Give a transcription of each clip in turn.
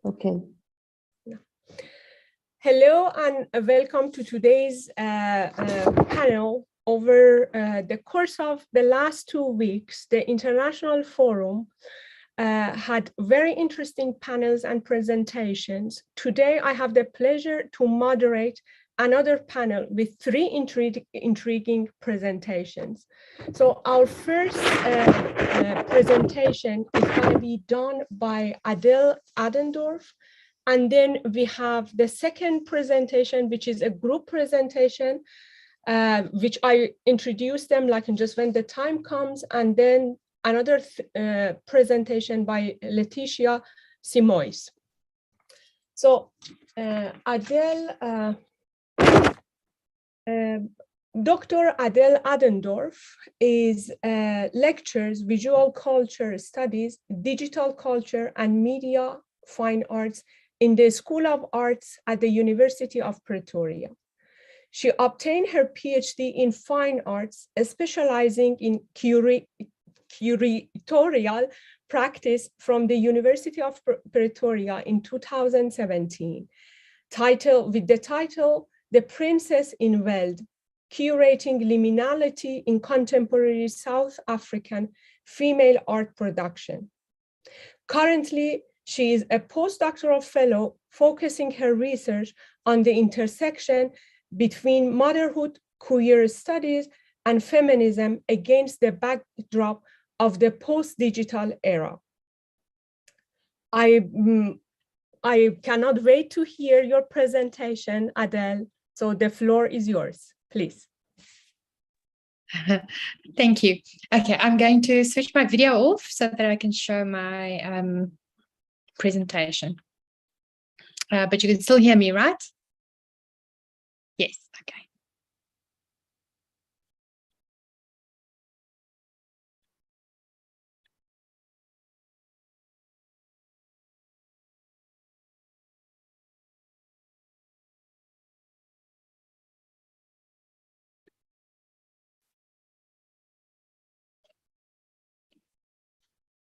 Okay. Hello and welcome to today's panel. Over the course of the last 2 weeks, the International Forum had very interesting panels and presentations. Today, I have the pleasure to moderate another panel with 3 intriguing presentations. So our first presentation is going to be done by Adéle Adendorff. And then we have the second presentation, which is a group presentation, which I introduce them like just when the time comes. And then another presentation by Letícia Simões. So Adéle, Dr. Adéle Adendorff lectures visual culture studies, digital culture, and media fine arts in the School of Arts at the University of Pretoria. She obtained her PhD in fine arts, specializing in curatorial practice from the University of Pretoria in 2017, with the title, The Princess in Veld, Curating Liminality in Contemporary South African Female Art Production. Currently, she is a postdoctoral fellow focusing her research on the intersection between motherhood, queer studies, and feminism against the backdrop of the post-digital era. I cannot wait to hear your presentation, Adéle. So the floor is yours, please. Thank you. Okay, I'm going to switch my video off so that I can show my presentation. But you can still hear me, right? Yes, okay.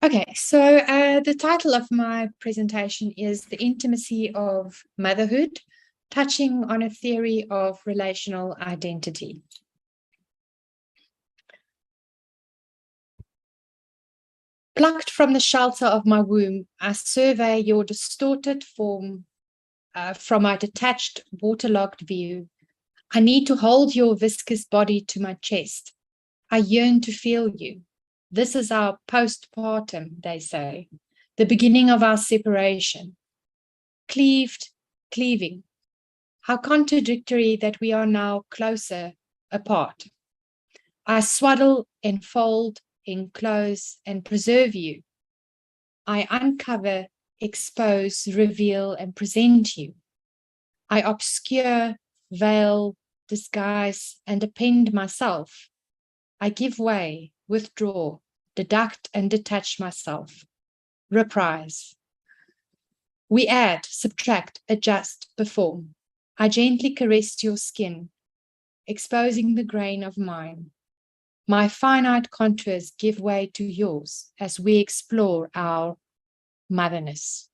Okay, so the title of my presentation is The Intimacy of Motherhood, touching on a theory of relational identity. Plucked from the shelter of my womb, I survey your distorted form from my detached, waterlogged view. I need to hold your viscous body to my chest. I yearn to feel you. This is our postpartum, they say, the beginning of our separation. Cleaving. How contradictory that we are now closer apart. I swaddle, enfold, enclose, and preserve you. I uncover, expose, reveal, and present you. I obscure, veil, disguise, and append myself. I give way, withdraw, deduct, and detach myself. Reprise. We add, subtract, adjust, perform. I gently caressed your skin, exposing the grain of mine. My finite contours give way to yours as we explore our motherness.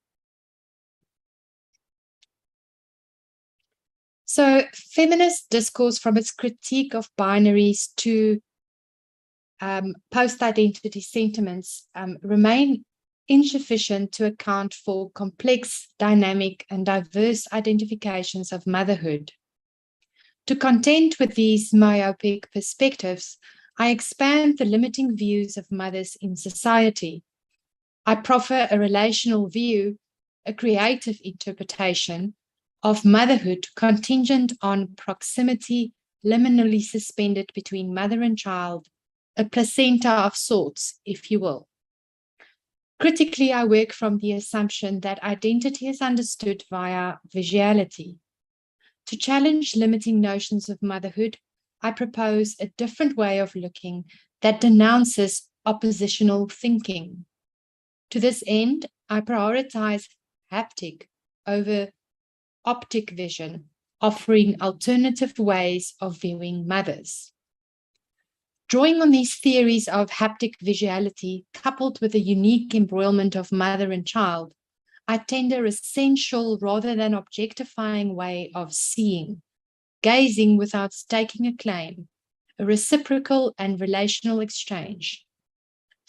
So, feminist discourse from its critique of binaries to post-identity sentiments remain insufficient to account for complex, dynamic, and diverse identifications of motherhood. To contend with these myopic perspectives, I expand the limiting views of mothers in society. I proffer a relational view, a creative interpretation of motherhood contingent on proximity liminally suspended between mother and child, a placenta of sorts, if you will. Critically, I work from the assumption that identity is understood via visuality. To challenge limiting notions of motherhood, I propose a different way of looking that denounces oppositional thinking. To this end, I prioritize haptic over optic vision, offering alternative ways of viewing mothers. Drawing on these theories of haptic visuality, coupled with the unique embroilment of mother and child, I tender a sensual rather than objectifying way of seeing, gazing without staking a claim, a reciprocal and relational exchange.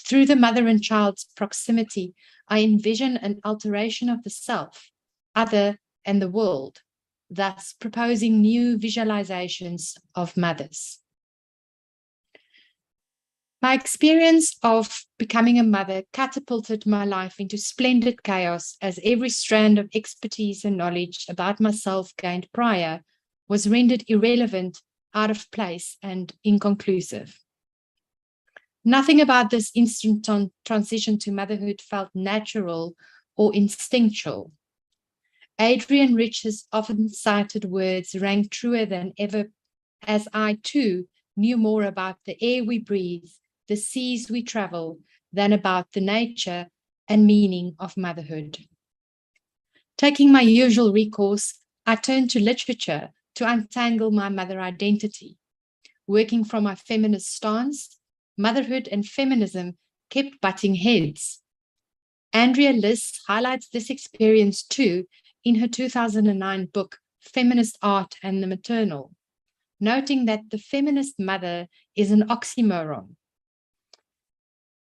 Through the mother and child's proximity, I envision an alteration of the self, other, and the world, thus proposing new visualizations of mothers. My experience of becoming a mother catapulted my life into splendid chaos, as every strand of expertise and knowledge about myself gained prior was rendered irrelevant, out of place, and inconclusive. Nothing about this instant transition to motherhood felt natural or instinctual. Adrienne Rich's often cited words rang truer than ever, as I too knew more about the air we breathe, the seas we travel, than about the nature and meaning of motherhood. Taking my usual recourse, I turned to literature to untangle my mother identity. Working from my feminist stance, motherhood and feminism kept butting heads. Andrea Liss highlights this experience too in her 2009 book, Feminist Art and the Maternal, noting that the feminist mother is an oxymoron.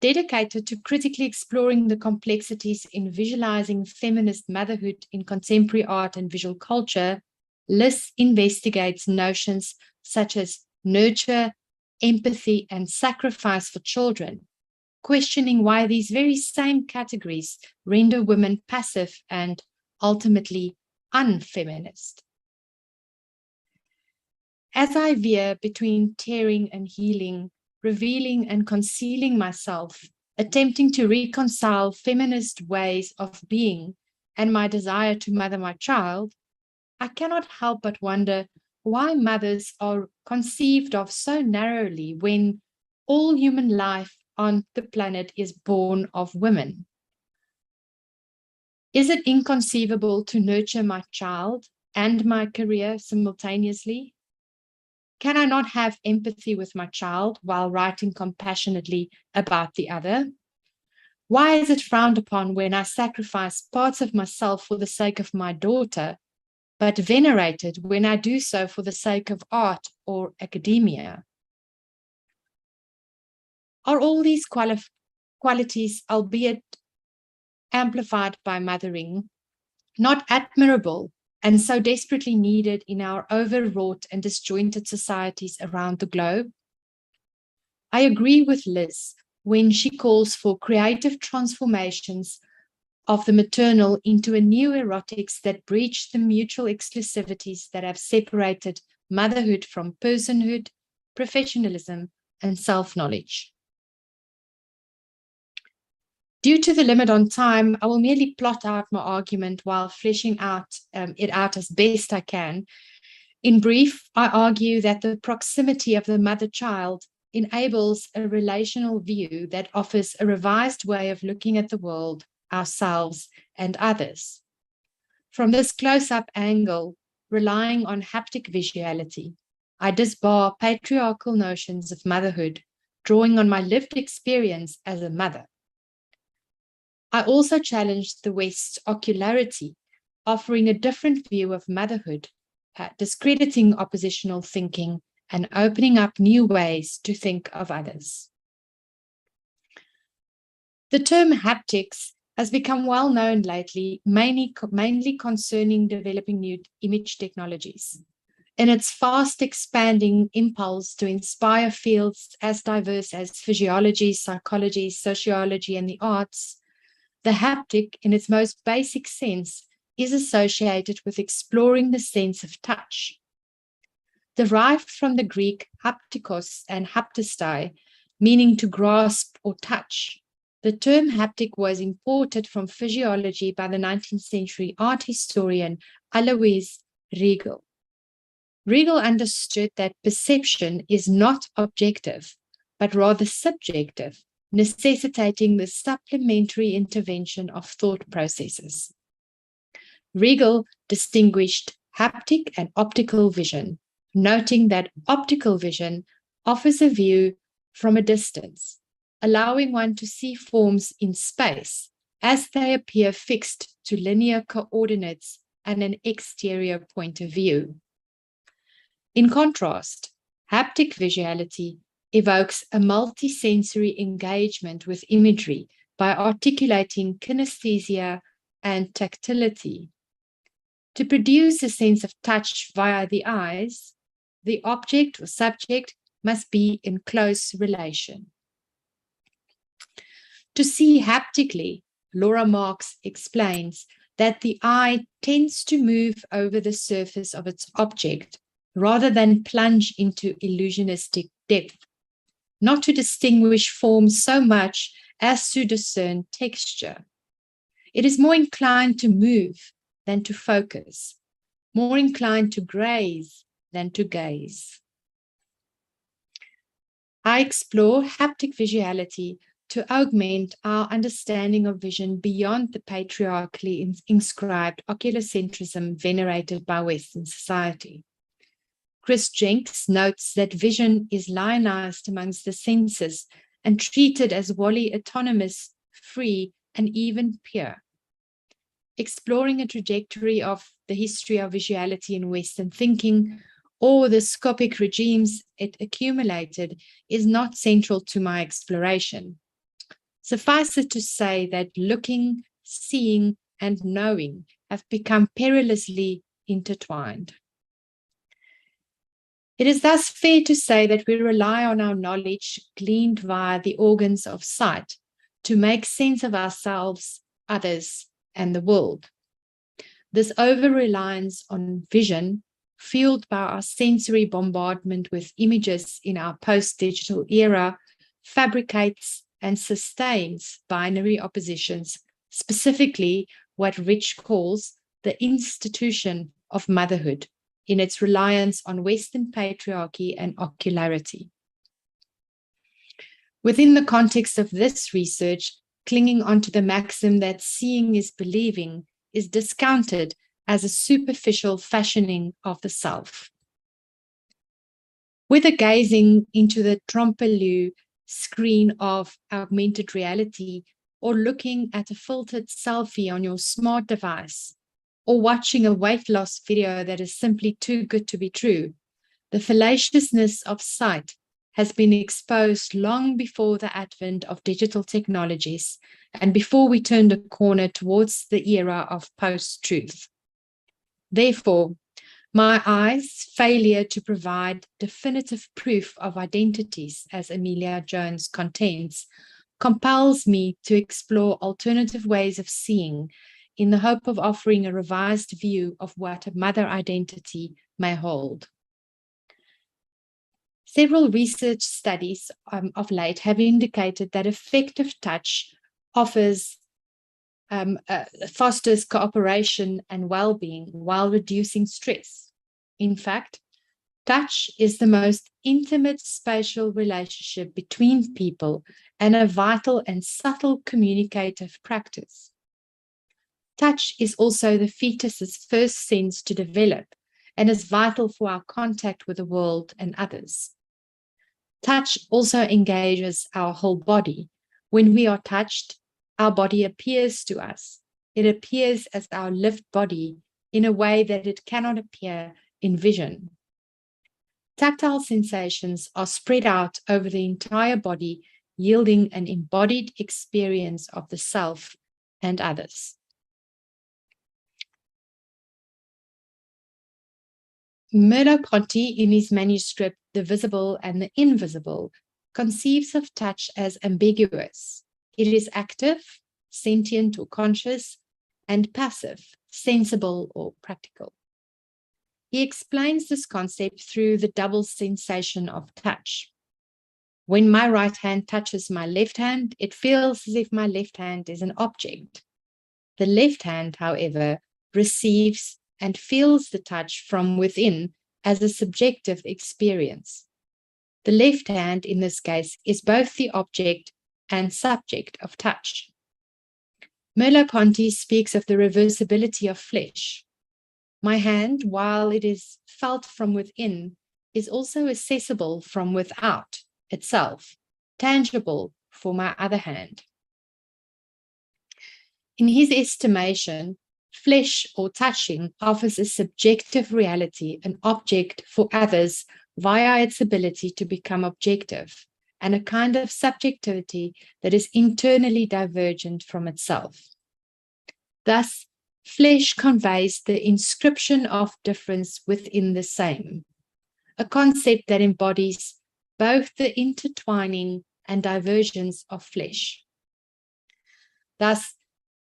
Dedicated to critically exploring the complexities in visualizing feminist motherhood in contemporary art and visual culture, Liss investigates notions such as nurture, empathy, and sacrifice for children, questioning why these very same categories render women passive and ultimately unfeminist. As I veer between tearing and healing, revealing and concealing myself, attempting to reconcile feminist ways of being and my desire to mother my child, I cannot help but wonder why mothers are conceived of so narrowly when all human life on the planet is born of women. Is it inconceivable to nurture my child and my career simultaneously? Can I not have empathy with my child while writing compassionately about the other? Why is it frowned upon when I sacrifice parts of myself for the sake of my daughter, but venerated when I do so for the sake of art or academia? Are all these qualities, albeit amplified by mothering, not admirable and so desperately needed in our overwrought and disjointed societies around the globe? I agree with Liz when she calls for creative transformations of the maternal into a new erotics that breach the mutual exclusivities that have separated motherhood from personhood, professionalism, and self-knowledge. Due to the limit on time, I will merely plot out my argument while fleshing it out as best I can. In brief, I argue that the proximity of the mother-child enables a relational view that offers a revised way of looking at the world, ourselves, and others. From this close-up angle, relying on haptic visuality, I disbar patriarchal notions of motherhood, drawing on my lived experience as a mother. I also challenged the West's ocularity, offering a different view of motherhood, discrediting oppositional thinking and opening up new ways to think of others. The term haptics has become well known lately, mainly concerning developing new image technologies. In its fast expanding impulse to inspire fields as diverse as physiology, psychology, sociology, and the arts, the haptic, in its most basic sense, is associated with exploring the sense of touch. Derived from the Greek haptikos and haptistai, meaning to grasp or touch, the term haptic was imported from physiology by the 19th century art historian Alois Riegel. Riegel understood that perception is not objective, but rather subjective, necessitating the supplementary intervention of thought processes. Riegel distinguished haptic and optical vision, noting that optical vision offers a view from a distance, allowing one to see forms in space, as they appear fixed to linear coordinates and an exterior point of view. In contrast, haptic visuality evokes a multisensory engagement with imagery by articulating kinesthesia and tactility. To produce a sense of touch via the eyes, the object or subject must be in close relation. To see haptically, Laura Marks explains that the eye tends to move over the surface of its object rather than plunge into illusionistic depth, not to distinguish form so much as to discern texture. It is more inclined to move than to focus, more inclined to graze than to gaze. I explore haptic visuality to augment our understanding of vision beyond the patriarchally inscribed oculocentrism venerated by Western society. Chris Jenks notes that vision is lionized amongst the senses and treated as wholly autonomous, free, and even pure. Exploring a trajectory of the history of visuality in Western thinking or the scopic regimes it accumulated is not central to my exploration. Suffice it to say that looking, seeing, and knowing have become perilously intertwined. It is thus fair to say that we rely on our knowledge gleaned via the organs of sight to make sense of ourselves, others, and the world. This over-reliance on vision, fueled by our sensory bombardment with images in our post-digital era, fabricates and sustains binary oppositions, specifically what Rich calls the institution of motherhood, in its reliance on Western patriarchy and ocularity. Within the context of this research, clinging onto the maxim that seeing is believing is discounted as a superficial fashioning of the self. Whether gazing into the trompe-l'oeil screen of augmented reality or looking at a filtered selfie on your smart device, or watching a weight loss video that is simply too good to be true, the fallaciousness of sight has been exposed long before the advent of digital technologies and before we turned a corner towards the era of post-truth. Therefore, my eyes' failure to provide definitive proof of identities, as Amelia Jones contends, compels me to explore alternative ways of seeing in the hope of offering a revised view of what a mother identity may hold. Several research studies of late have indicated that effective touch fosters cooperation and well-being while reducing stress. In fact, touch is the most intimate spatial relationship between people and a vital and subtle communicative practice. Touch is also the fetus's first sense to develop and is vital for our contact with the world and others. Touch also engages our whole body. When we are touched, our body appears to us. It appears as our lived body in a way that it cannot appear in vision. Tactile sensations are spread out over the entire body, yielding an embodied experience of the self and others. Merleau-Ponty, in his manuscript The Visible and the Invisible, conceives of touch as ambiguous. It is active, sentient or conscious, and passive, sensible or practical. He explains this concept through the double sensation of touch. When my right hand touches my left hand, it feels as if my left hand is an object. The left hand, however, receives and feels the touch from within as a subjective experience. The left hand, in this case, is both the object and subject of touch. Merleau-Ponty speaks of the reversibility of flesh. My hand, while it is felt from within, is also accessible from without itself, tangible for my other hand. In his estimation, flesh or touching offers a subjective reality, an object for others via its ability to become objective, and a kind of subjectivity that is internally divergent from itself. Thus, flesh conveys the inscription of difference within the same, a concept that embodies both the intertwining and divergence of flesh. Thus,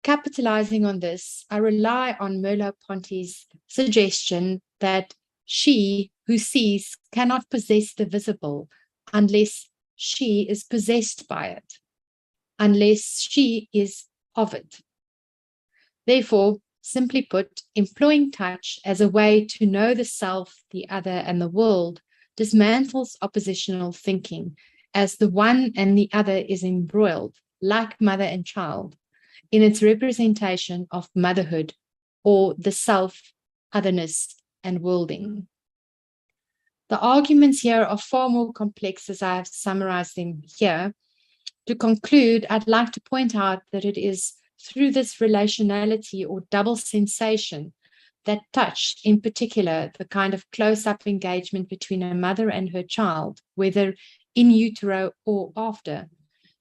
capitalizing on this, I rely on Merleau-Ponty's suggestion that she who sees cannot possess the visible unless she is possessed by it, unless she is of it. Therefore, simply put, employing touch as a way to know the self, the other, and the world dismantles oppositional thinking, as the one and the other is embroiled, like mother and child, in its representation of motherhood or the self, otherness, and worlding. The arguments here are far more complex as I have summarized them here. To conclude, I'd like to point out that it is through this relationality or double sensation that touch, in particular, the kind of close-up engagement between a mother and her child, whether in utero or after,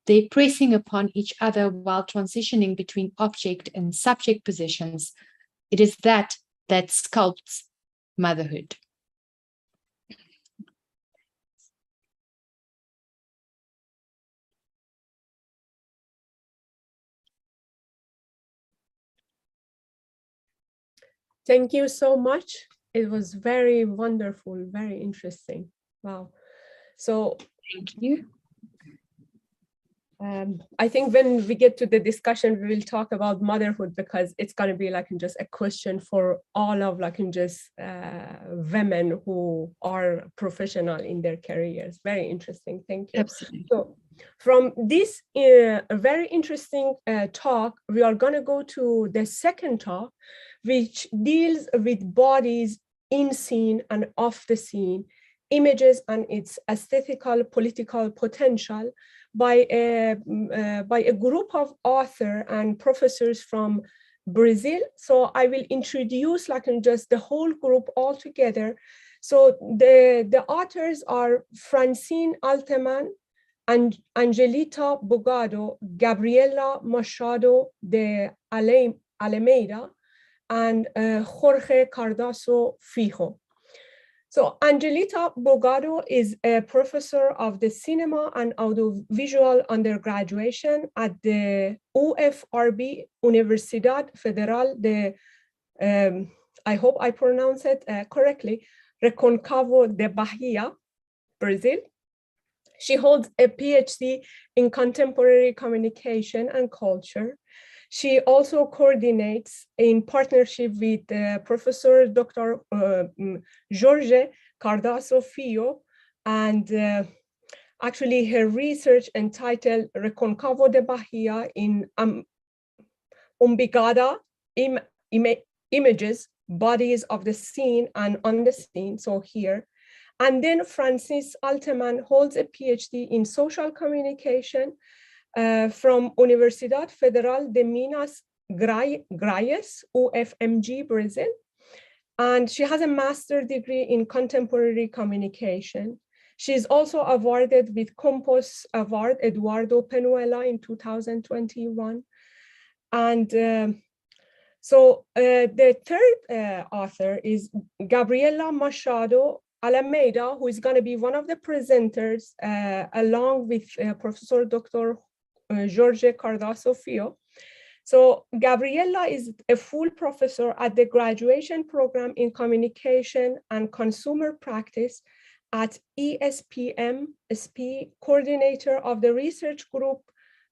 their pressing upon each other while transitioning between object and subject positions, it is that that sculpts motherhood. Thank you so much. It was very wonderful, very interesting. Wow. So thank you. I think when we get to the discussion, we will talk about motherhood, because it's going to be like just a question for all of like just women who are professional in their careers. Very interesting. Thank you. Absolutely. So from this very interesting talk, we are going to go to the second talk, which deals with bodies in scene and off the scene, images and its aesthetical political potential, by a group of authors and professors from Brazil. So I will introduce like just the whole group all together. So the authors are Francine Altheman, and Angelita Bogado, Gabriela Machado de Almeida, and Jorge Cardoso Filho. So Angelita Bogado is a professor of the cinema and audiovisual undergraduation at the UFRB, Universidad Federal de, I hope I pronounce it correctly, Reconcavo de Bahia, Brazil. She holds a PhD in contemporary communication and culture. She also coordinates in partnership with Professor Dr. Jorge Cardoso Filho, and actually her research entitled Reconcavo de Bahia in Umbigada Images, Bodies of the Scene and on the Scene, so here. And then Francine Altheman holds a PhD in social communication from Universidad Federal de Minas Gerais, UFMG, Brazil. And she has a master's degree in contemporary communication. She is also awarded with Compost Award Eduardo Penuela in 2021. And so the third author is Gabriela Machado Almeida, who is going to be one of the presenters along with Professor Dr. Jorge Cardoso Filho. So Gabriela is a full professor at the graduation program in communication and consumer practice at ESPM, SP, coordinator of the research group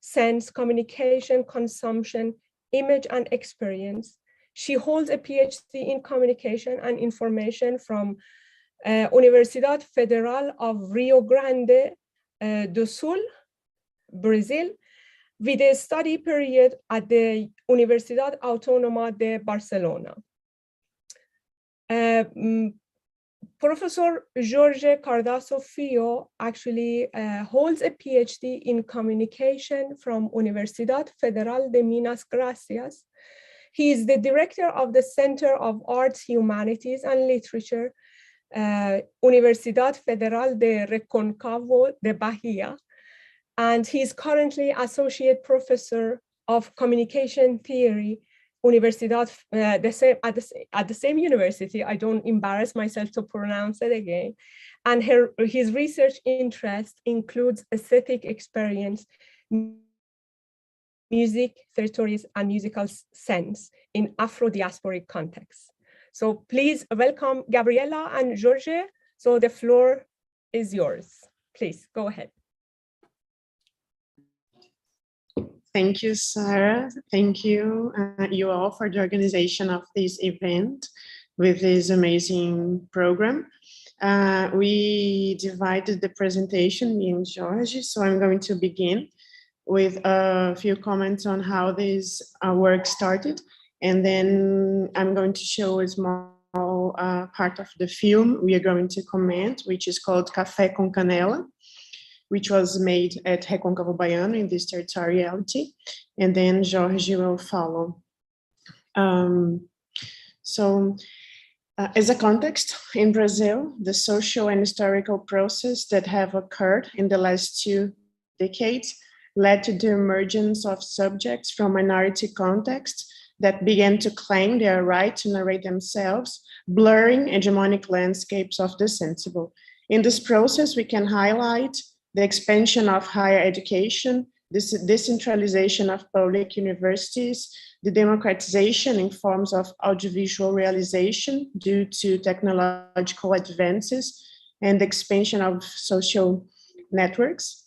Sense, Communication, Consumption, Image and Experience. She holds a PhD in communication and information from Universidad Federal of Rio Grande do Sul, Brazil, with a study period at the Universidad Autónoma de Barcelona. Professor Jorge Cardoso Filho actually holds a PhD in communication from Universidad Federal de Minas Gracias. He is the director of the Center of Arts, Humanities, and Literature, Universidad Federal de Reconcavo de Bahia, and he is currently associate professor of communication theory, Universidad, at the same university. I don't embarrass myself to pronounce it again. And his research interest includes aesthetic experience, music, territories, and musical sense in Afro-diasporic contexts. So please welcome Gabriela and Jorge. So the floor is yours. Please go ahead. Thank you, Sara. Thank you, you all, for the organization of this event with this amazing program. We divided the presentation, me and Jorge, so I'm going to begin with a few comments on how this work started, and then I'm going to show a small part of the film we are going to comment, which is called Café com Canela, which was made at Recôncavo Baiano in this territoriality, and then Jorge will follow. As a context, in Brazil, the social and historical process that have occurred in the last 2 decades led to the emergence of subjects from minority contexts that began to claim their right to narrate themselves, blurring hegemonic landscapes of the sensible. In this process, we can highlight the expansion of higher education, this decentralization of public universities, the democratization in forms of audiovisual realization due to technological advances, and the expansion of social networks.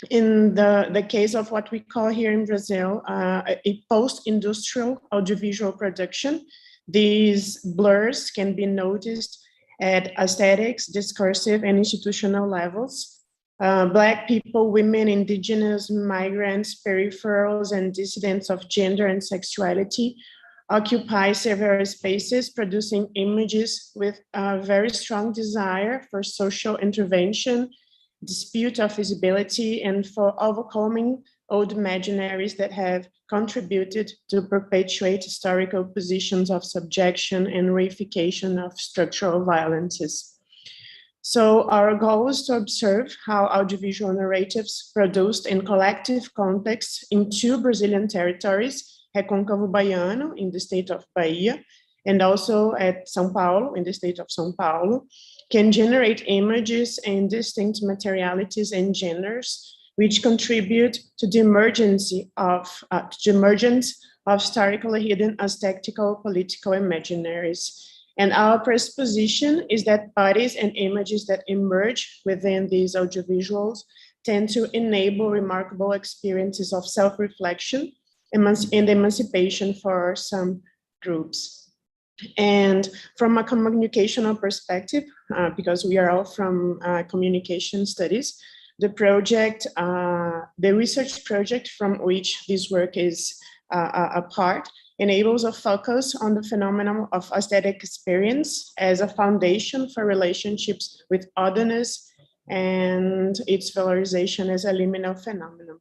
In the case of what we call here in Brazil, a post-industrial audiovisual production, these blurs can be noticed at aesthetics, discursive, and institutional levels. Black people, women, indigenous, migrants, peripherals, and dissidents of gender and sexuality occupy several spaces, producing images with a very strong desire for social intervention, dispute of visibility, and for overcoming old imaginaries that have contributed to perpetuate historical positions of subjection and reification of structural violences. So our goal is to observe how audiovisual narratives produced in collective contexts in 2 Brazilian territories, Recôncavo Baiano in the state of Bahia, and also at São Paulo in the state of São Paulo, can generate images and distinct materialities and genders, which contribute to the emergence of historically hidden aesthetical-political imaginaries. And our presupposition is that bodies and images that emerge within these audiovisuals tend to enable remarkable experiences of self-reflection and emancipation for some groups. And from a communicational perspective, because we are all from communication studies, the project, the research project from which this work is a part, enables a focus on the phenomenon of aesthetic experience as a foundation for relationships with otherness and its valorization as a liminal phenomenon.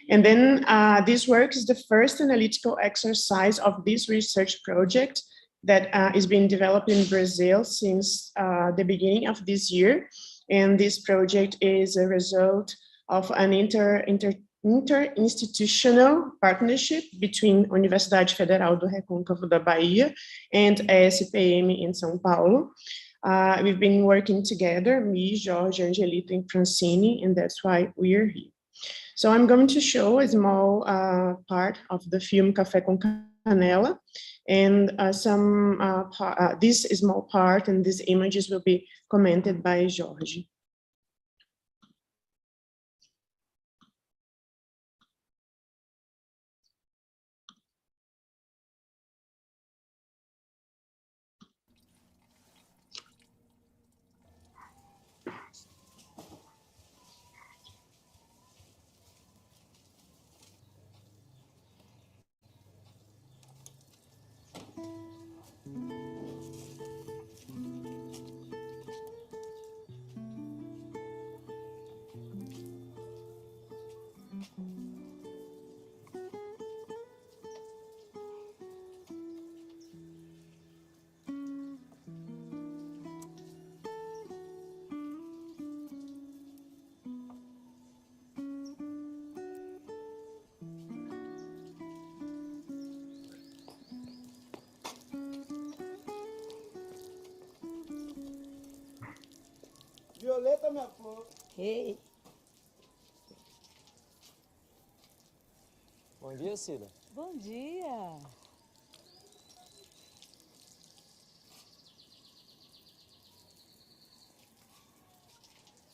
And then this work is the first analytical exercise of this research project that is being developed in Brazil since the beginning of this year. And this project is a result of an interinstitutional partnership between Universidade Federal do Recôncavo da Bahia and ESPM in São Paulo. We've been working together, me, Jorge, Angelita, and Francine, and that's why we're here. So I'm going to show a small part of the film Café com Canela, and this small part and these images will be commented by Jorge. Violeta, minha flor. Ei. Bom dia, Cida. Bom dia.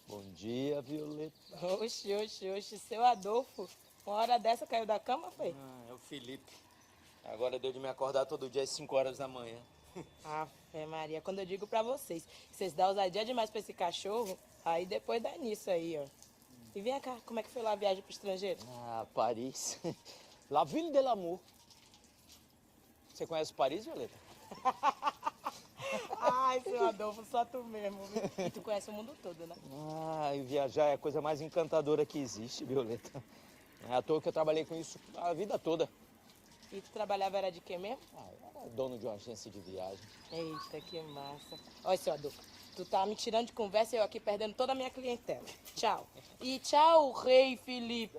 Bom dia, Violeta. Oxe, seu Adolfo. Uma hora dessa caiu da cama, foi? É o Felipe. Agora deu de me acordar todo dia às 5 horas da manhã. Ave Maria, quando eu digo pra vocês, vocês dão ousadia demais pra esse cachorro, aí depois dá nisso aí, ó. E vem cá, como é que foi lá a viagem pro estrangeiro? Ah, Paris. La Ville de l'Amour. Você conhece Paris, Violeta? Ai, seu Adolfo, só tu mesmo, viu? E tu conhece o mundo todo, né? Ah, e viajar é a coisa mais encantadora que existe, Violeta. Não é à toa que eu trabalhei com isso a vida toda. E tu trabalhava era de quê mesmo? Ah, eu era dono de uma agência de viagem. Eita, que massa. Olha, seu Adolfo, tu tá me tirando de conversa e eu aqui perdendo toda a minha clientela. Tchau. E tchau, rei Felipe.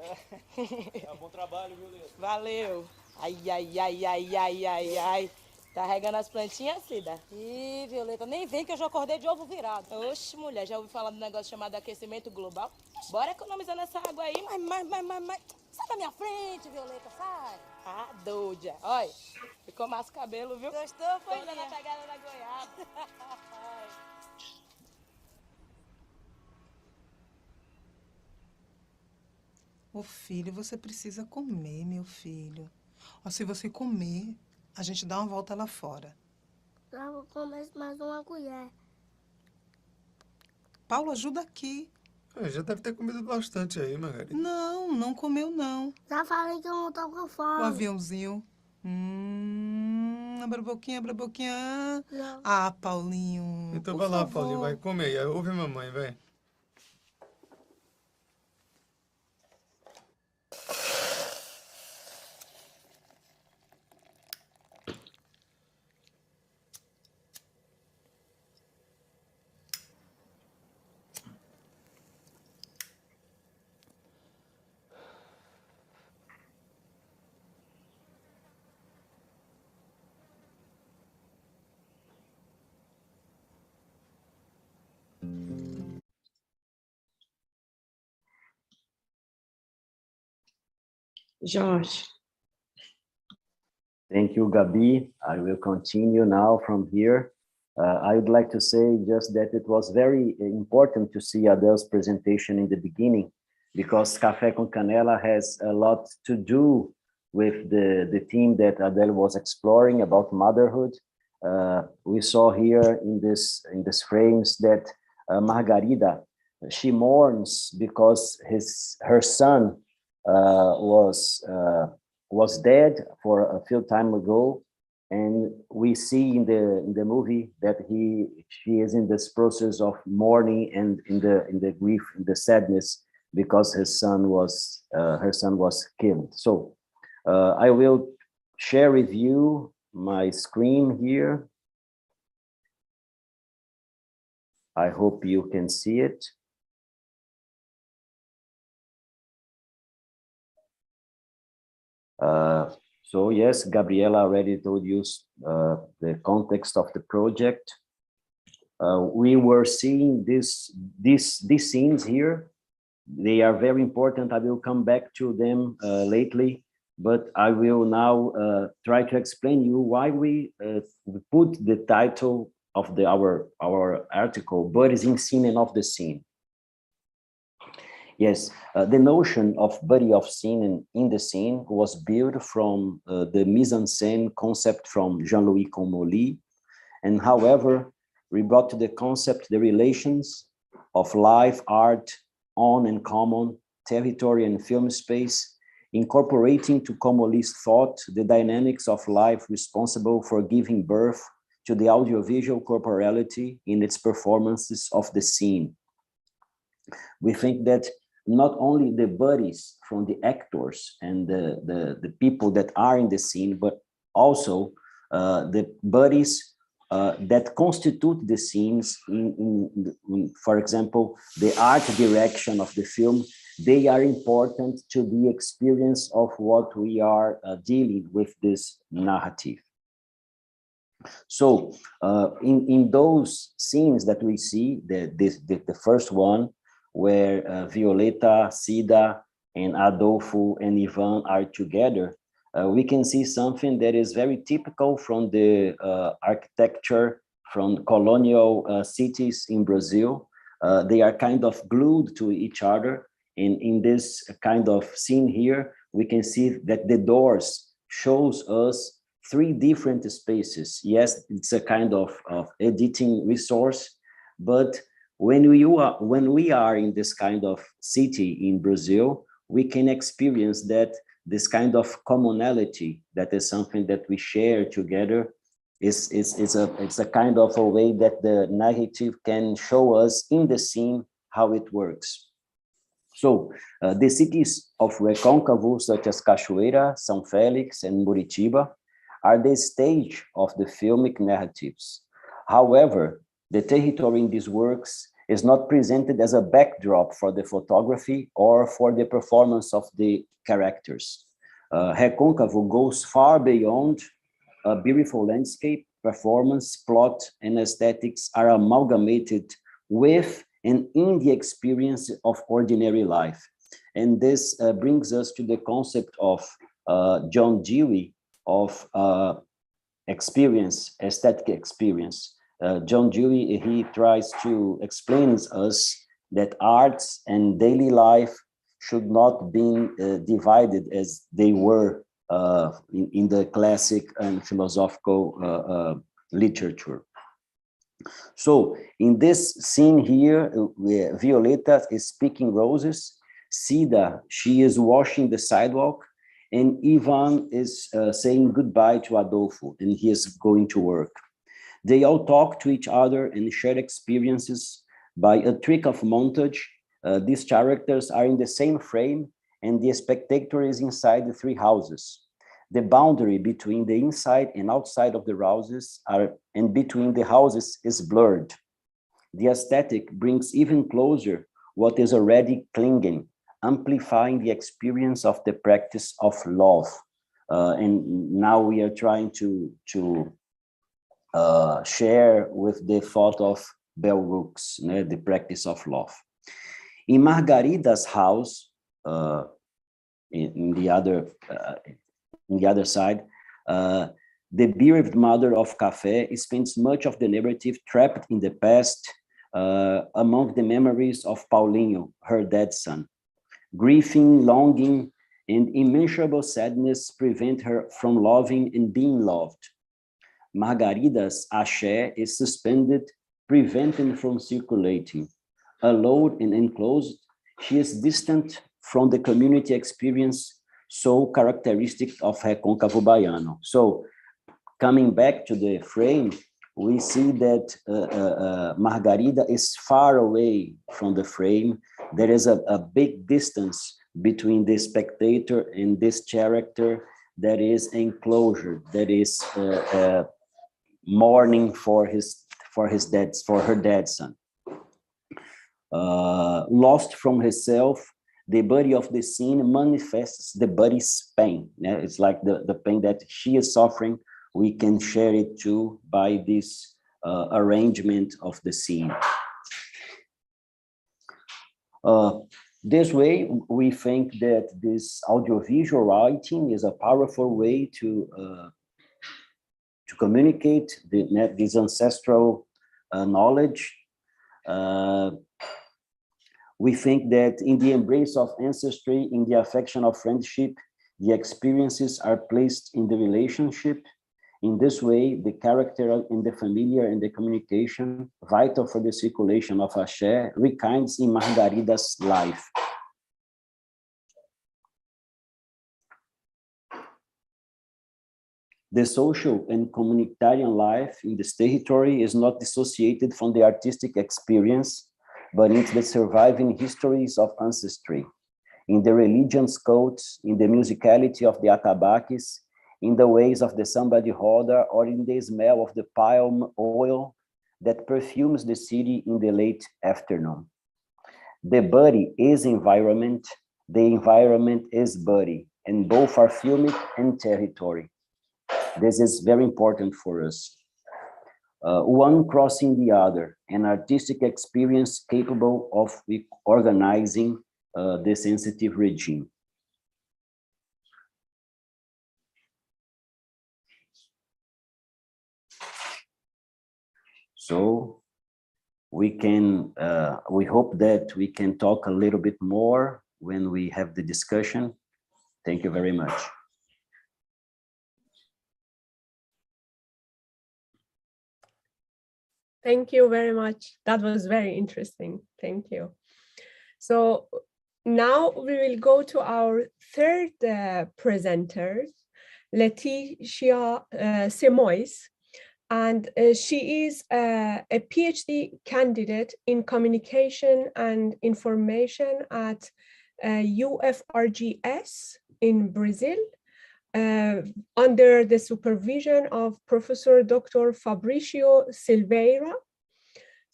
Bom trabalho, Violeta. Valeu. Ai. Tá regando as plantinhas, Cida? Ih, Violeta, nem vem que eu já acordei de ovo virado. Oxe, mulher, já ouvi falar do negócio chamado aquecimento global? Bora economizando essa água aí. Mas, sai da minha frente, Violeta, sai. Ah, doida. Olha, ficou massa o cabelo, viu? Gostou, foi? Toda na pegada da goiaba. Ô filho, você precisa comer, meu filho. Ó, se você comer, a gente dá uma volta lá fora. Já vou comer mais uma colher. Paulo, ajuda aqui. Já deve ter comido bastante aí, Margarida. Não comeu não. Já falei que eu não tô com O fome. aviãozinho. Abre a boquinha. Não. Ah, Paulinho. Então por vai lá, favor. Paulinho, vai comer. Ouve a mamãe, vai. Jorge. Thank you, Gabi. I will continue now from here. I would like to say just that it was very important to see Adele's presentation in the beginning, because Café con Canela has a lot to do with the theme that Adele was exploring about motherhood. We saw here in this frames that Margarida, she mourns because her son was dead for a few time ago, and we see in the movie that she is in this process of mourning and in the grief, in the sadness, because her son was killed. So I will share with you my screen here. I hope you can see it. So yes, Gabriela already told you the context of the project. We were seeing these scenes here. They are very important. I will come back to them lately, but I will now try to explain you why we put the title of our article, "Bodies in Scene and Off the Scene." Yes, the notion of body of scene and in the scene was built from the mise-en-scène concept from Jean-Louis Comolli. And however, we brought to the concept the relations of life, art, on and common, territory and film space, incorporating to Comolli's thought the dynamics of life responsible for giving birth to the audiovisual corporality in its performances of the scene. We think that not only the bodies from the actors and the people that are in the scene, but also the bodies that constitute the scenes, for example, the art direction of the film, they are important to the experience of what we are dealing with this narrative. So in those scenes that we see, the first one, where Violeta, Cida, and Adolfo and Ivan are together, we can see something that is very typical from the architecture from colonial cities in Brazil. They are kind of glued to each other. And in this kind of scene here, we can see that the doors shows us 3 different spaces. Yes, it's a kind of editing resource, but when we are in this kind of city in Brazil, we can experience that this kind of commonality, that is something that we share together, it's a kind of a way that the narrative can show us in the scene how it works. So the cities of Recôncavo, such as Cachoeira, São Félix, and Muritiba, are the stage of the filmic narratives. However, the territory in these works is not presented as a backdrop for the photography or for the performance of the characters. Recôncavo goes far beyond a beautiful landscape, performance, plot, and aesthetics are amalgamated with and in the experience of ordinary life. And this brings us to the concept of John Dewey of experience, aesthetic experience. John Dewey, he tries to explain us that arts and daily life should not be divided as they were in the classic and philosophical literature. So in this scene here, Violeta is picking roses, Cida, she is washing the sidewalk, and Ivan is saying goodbye to Adolfo, and he is going to work. They all talk to each other and share experiences. By a trick of montage, these characters are in the same frame, and the spectator is inside the 3 houses. The boundary between the inside and outside of the houses and between the houses is blurred. The aesthetic brings even closer what is already clinging, amplifying the experience of the practice of love. And now we are trying to share with the thought of Bell Hooks, the practice of love. In Margarida's house, in the other side, the bereaved mother of Café spends much of the narrative trapped in the past among the memories of Paulinho, her dead son. Grieving, longing, and immeasurable sadness prevent her from loving and being loved. Margarida's axé is suspended, prevented from circulating. Alone and enclosed, she is distant from the community experience so characteristic of Recôncavo Baiano. So coming back to the frame, we see that Margarida is far away from the frame. There is a big distance between the spectator and this character that is enclosure, that is mourning for her dead son. Lost from herself, the body of the scene manifests the body's pain. Yeah? It's like the pain that she is suffering. We can share it too by this arrangement of the scene. This way, we think that this audiovisual writing is a powerful way to communicate this ancestral knowledge. We think that in the embrace of ancestry, in the affection of friendship, the experiences are placed in the relationship. In this way, the character and the familiar and the communication, vital for the circulation of axé, rekindles in Margarida's life. The social and communitarian life in this territory is not dissociated from the artistic experience, but it's the surviving histories of ancestry, in the religion's codes, in the musicality of the atabaques, in the ways of the samba de roda, or in the smell of the palm oil that perfumes the city in the late afternoon. The body is environment, the environment is body, and both are filmic and territory. This is very important for us. one crossing the other, an artistic experience capable of organizing the sensitive regime. So we hope that we can talk a little bit more when we have the discussion. Thank you very much. Thank you very much. That was very interesting. Thank you. So now we will go to our third presenter, Letícia Simões. And she is a PhD candidate in communication and information at UFRGS in Brazil, under the supervision of Professor Dr. Fabrício Silveira.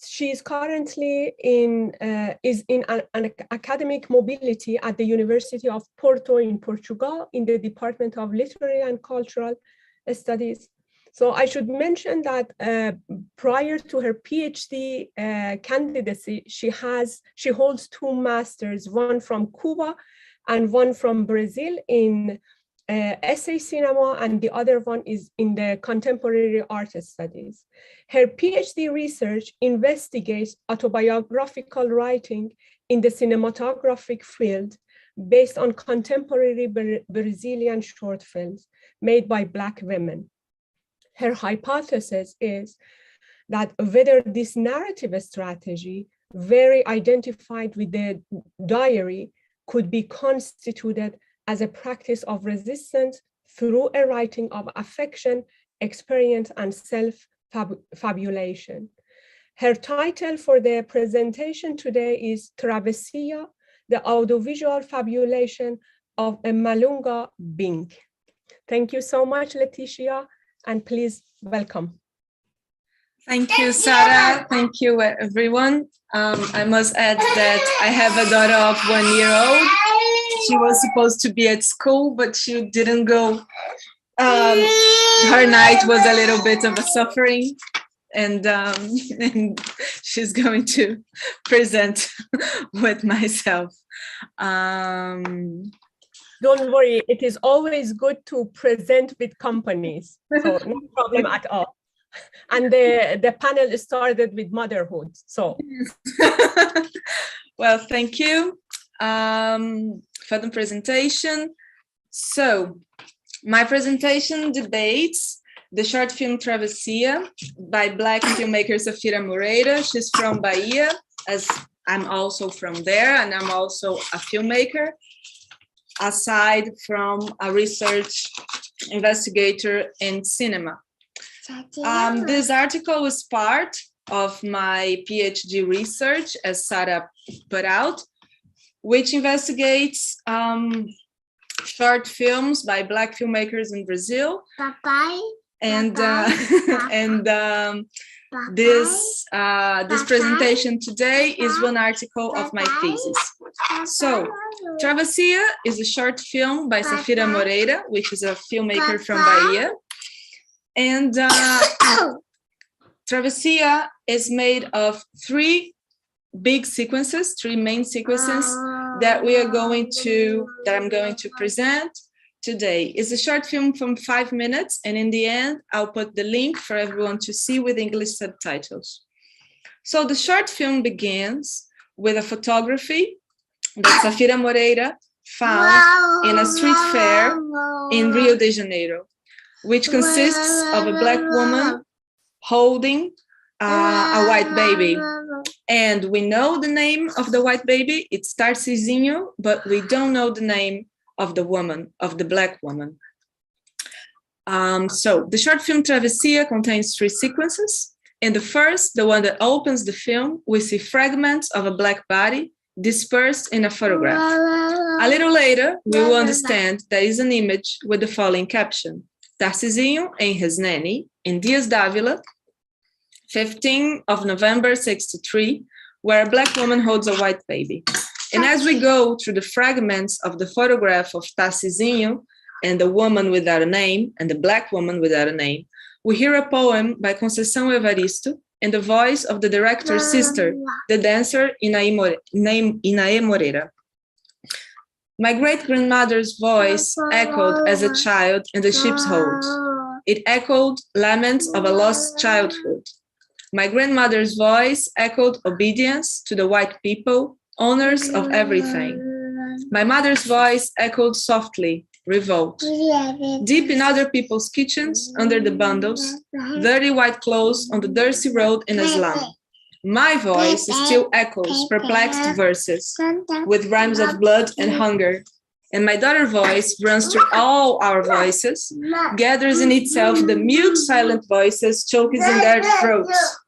She is currently in an academic mobility at the University of Porto in Portugal in the Department of Literary and Cultural Studies. So I should mention that prior to her PhD candidacy, she holds 2 masters, one from Cuba and one from Brazil in essay cinema, and the other one is in the contemporary art studies. Her PhD research investigates autobiographical writing in the cinematographic field based on contemporary Brazilian short films made by Black women. Her hypothesis is that whether this narrative strategy, very identified with the diary, could be constituted as a practice of resistance through a writing of affection, experience, and self-fabulation. Her title for the presentation today is Travessia, the audiovisual fabulation of a malunga being. Thank you so much, Letícia, and please welcome. Thank you, Sara. Thank you, everyone. I must add that I have a daughter of 1 year old. She was supposed to be at school, but she didn't go. Her night was a little bit of a suffering, and she's going to present with myself. Don't worry, it is always good to present with companies, so no problem at all. And the panel started with motherhood, so. Well, thank you for the presentation. So my presentation debates the short film Travessia by Black filmmaker Safira Moreira. She's from Bahia, as I'm also from there, and I'm also a filmmaker, aside from a research investigator in cinema. This article was part of my PhD research, as Sara put out, which investigates short films by Black filmmakers in Brazil. This presentation today is one article of my thesis. So, Travessia is a short film by Safira Moreira, which is a filmmaker from Bahia. And Travessia is made of 3 big sequences, 3 main sequences that I'm going to present today. It's a short film from 5 minutes, and in the end, I'll put the link for everyone to see with English subtitles. So the short film begins with a photography that Safira Moreira found in a street fair in Rio de Janeiro, which consists of a Black woman holding a white baby. And we know the name of the white baby, it's Tarcisinho, but we don't know the name of the woman, of the Black woman. So the short film Travessia contains 3 sequences. In the first, the one that opens the film, we see fragments of a Black body dispersed in a photograph. A little later, we will understand there is an image with the following caption: Tarcisinho and his nanny in Dias d'Ávila, 15 of November 63, where a Black woman holds a white baby. And as we go through the fragments of the photograph of Tarcisinho and the woman without a name and the Black woman without a name, we hear a poem by Conceição Evaristo and the voice of the director's sister, the dancer Inaê Moreira. My great-grandmother's voice echoed as a child in the ship's hold. It echoed laments of a lost childhood. My grandmother's voice echoed obedience to the white people, owners of everything. My mother's voice echoed softly, revolt. Deep in other people's kitchens, under the bundles, dirty white clothes on the dirty road in a slum. My voice still echoes perplexed verses with rhymes of blood and hunger. And my daughter's voice runs through all our voices, gathers in itself the mute, silent voices choked in their throats.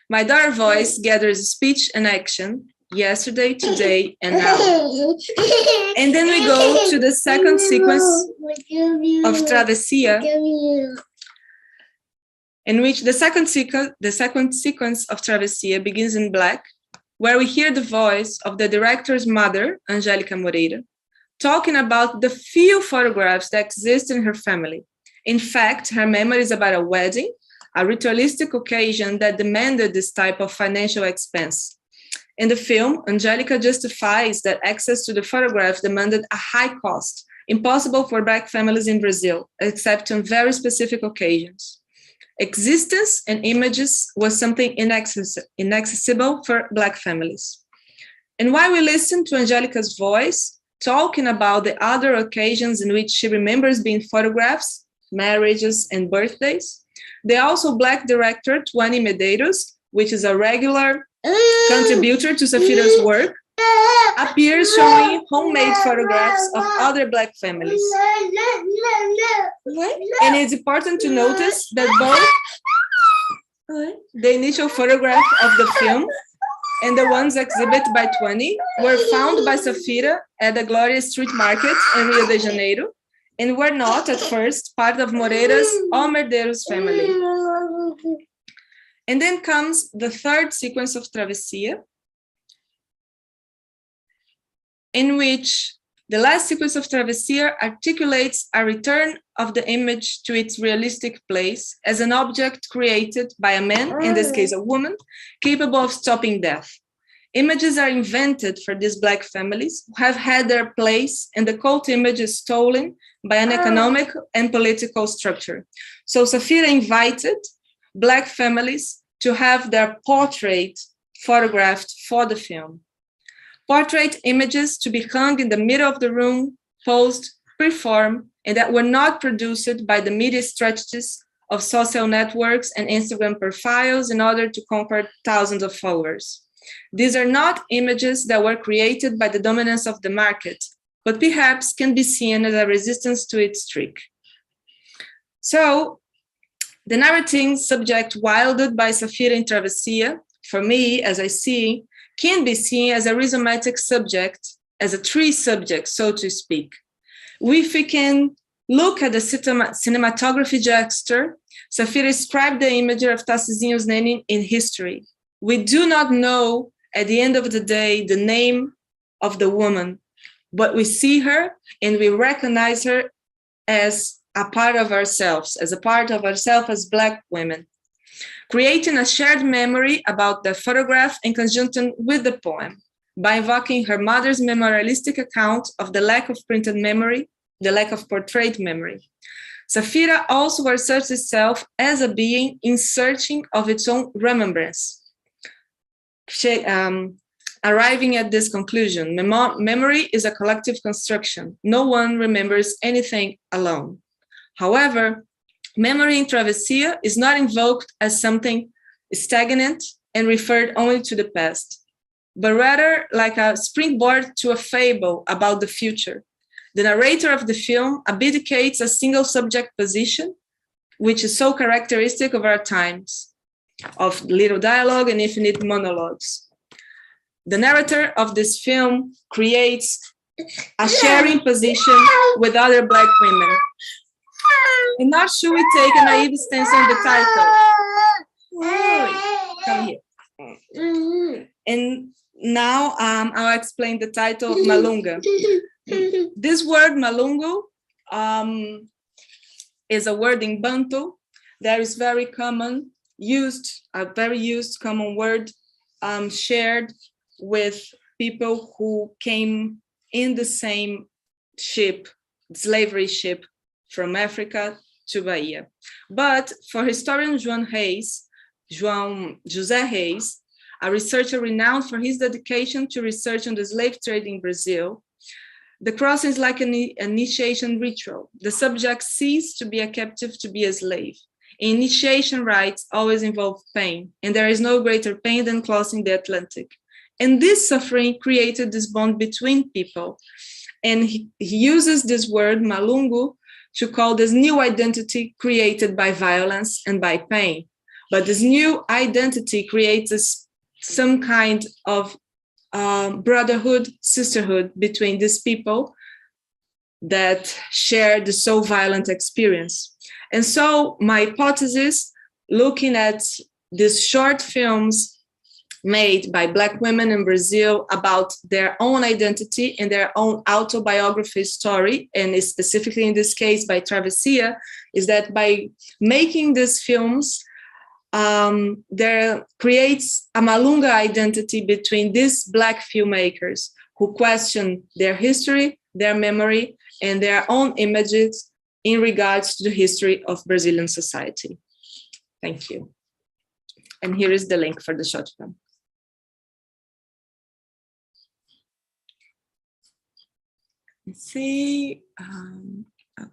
My daughter's voice gathers speech and action, yesterday, today, and now. And then we go to the second sequence of Travessia, in which the second sequence of Travessia begins in black, where we hear the voice of the director's mother, Angelica Moreira, talking about the few photographs that exist in her family. In fact, her memory is about a wedding, a ritualistic occasion that demanded this type of financial expense. In the film, Angelica justifies that access to the photograph demanded a high cost, impossible for Black families in Brazil, except on very specific occasions. Existence and images was something inaccessible for Black families. And while we listen to Angelica's voice, talking about the other occasions in which she remembers being photographed, marriages and birthdays, the also Black director, Tuani Medeiros, which is a regular contributor to Safira's work, appears showing homemade photographs of other Black families. And it's important to notice that both the initial photograph of the film and the ones exhibited by Tuani were found by Safira at the Gloria Street Market in Rio de Janeiro, and were not at first part of Moreira's or Medeiros family. And then comes the third sequence of Travessia, in which the last sequence of Travessia articulates a return of the image to its realistic place as an object created by a man, in this case a woman, capable of stopping death. Images are invented for these Black families who have had their place, and the cult image is stolen by an economic and political structure. So Safira invited Black families to have their portrait photographed for the film. Portrait images to be hung in the middle of the room, posed, performed, and that were not produced by the media strategies of social networks and Instagram profiles in order to conquer thousands of followers. These are not images that were created by the dominance of the market, but perhaps can be seen as a resistance to its trick. So, the narrative subject wielded by Safira in Travessia, for me, as I see, can be seen as a rhizomatic subject, as a tree subject, so to speak. If we can look at the cinematography gesture, Safira described the imagery of Tarcísio Lenin in history. We do not know, at the end of the day, the name of the woman, but we see her and we recognize her as a part of ourselves, as Black women, creating a shared memory about the photograph in conjunction with the poem, by invoking her mother's memorialistic account of the lack of printed memory, the lack of portrait memory. Safira also asserts itself as a being in searching of its own remembrance. Arriving at this conclusion, memory is a collective construction. No one remembers anything alone. However, memory in Travessia is not invoked as something stagnant and referred only to the past, but rather like a springboard to a fable about the future. The narrator of the film abdicates a single subject position, which is so characteristic of our times, of little dialogue and infinite monologues. The narrator of this film creates a sharing position with other Black women. And now should we take a naive stance on the title? Come here. And now I'll explain the title of Malunga. This word Malungu, is a word in Bantu that is very common, a very used common word shared with people who came in the same ship, slavery ship from Africa to Bahia. But for historian José Reis, a researcher renowned for his dedication to research on the slave trade in Brazil, the crossing is like an initiation ritual. The subject ceased to be a captive to be a slave. Initiation rites always involve pain, and there is no greater pain than crossing the Atlantic. And this suffering created this bond between people. And he uses this word, malungu, to call this new identity created by violence and by pain. But this new identity creates some kind of brotherhood, sisterhood between these people that share the so violent experience. And so my hypothesis, looking at these short films made by Black women in Brazil about their own identity and their own autobiography story, and specifically in this case by Travessia, is that by making these films, there creates a malunga identity between these Black filmmakers who question their history, their memory, and their own images in regards to the history of Brazilian society. Thank you. And here is the link for the short film. Let's see, okay.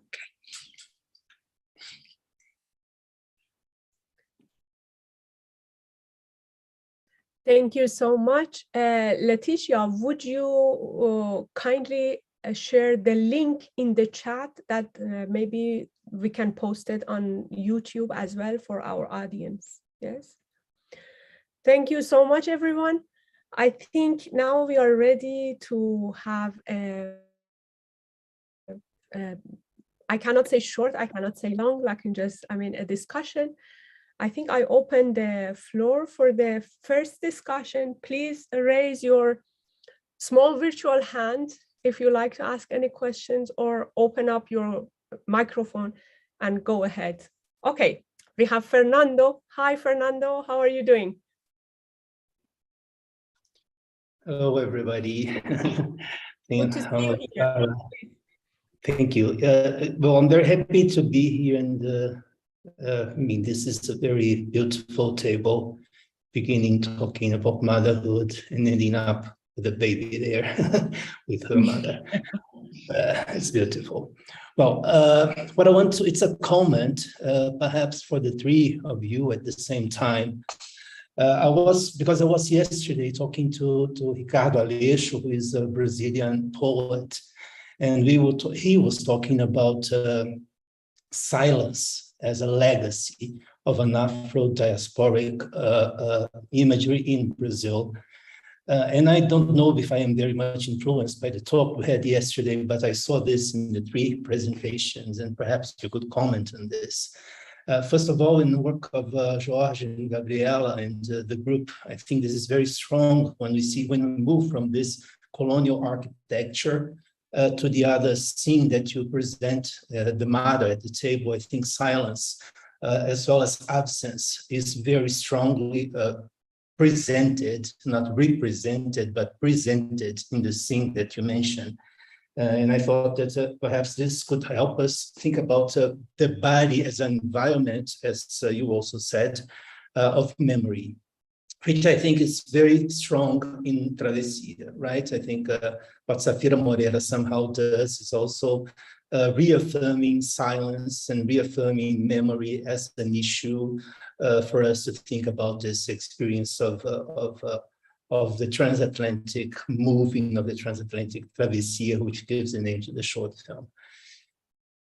Thank you so much. Leticia, would you kindly share the link in the chat that maybe we can post it on YouTube as well for our audience? Yes. Thank you so much, everyone. I think now we are ready to have I cannot say short, I cannot say long, like a discussion. I think I open the floor for the first discussion. Please raise your small virtual hand if you like to ask any questions, or open up your microphone and go ahead. Okay, we have Fernando. Hi, Fernando, how are you doing? Hello, everybody. Good to see you here. Thank you. Well, I'm very happy to be here, and this is a very beautiful table, beginning talking about motherhood and ending up with a baby there with her mother. It's beautiful. Well, what I want to, it's a comment, perhaps for the three of you at the same time. Because I was yesterday talking to Ricardo Aleixo, who is a Brazilian poet, and he was talking about silence as a legacy of an Afro-diasporic imagery in Brazil. And I don't know if I am very much influenced by the talk we had yesterday, but I saw this in the three presentations, and perhaps you could comment on this. First of all, in the work of Jorge and Gabriela and the group, I think this is very strong when we move from this colonial architecture to the other scene that you present, the mother at the table. I think silence, as well as absence, is very strongly presented, not represented, but presented in the scene that you mentioned. And I thought that perhaps this could help us think about the body as an environment, as you also said, of memory, which I think is very strong in Travessia, right? I think what Safira Moreira somehow does is also reaffirming silence and reaffirming memory as an issue for us to think about this experience of the transatlantic moving, of the transatlantic Travessia, which gives the name to the short film.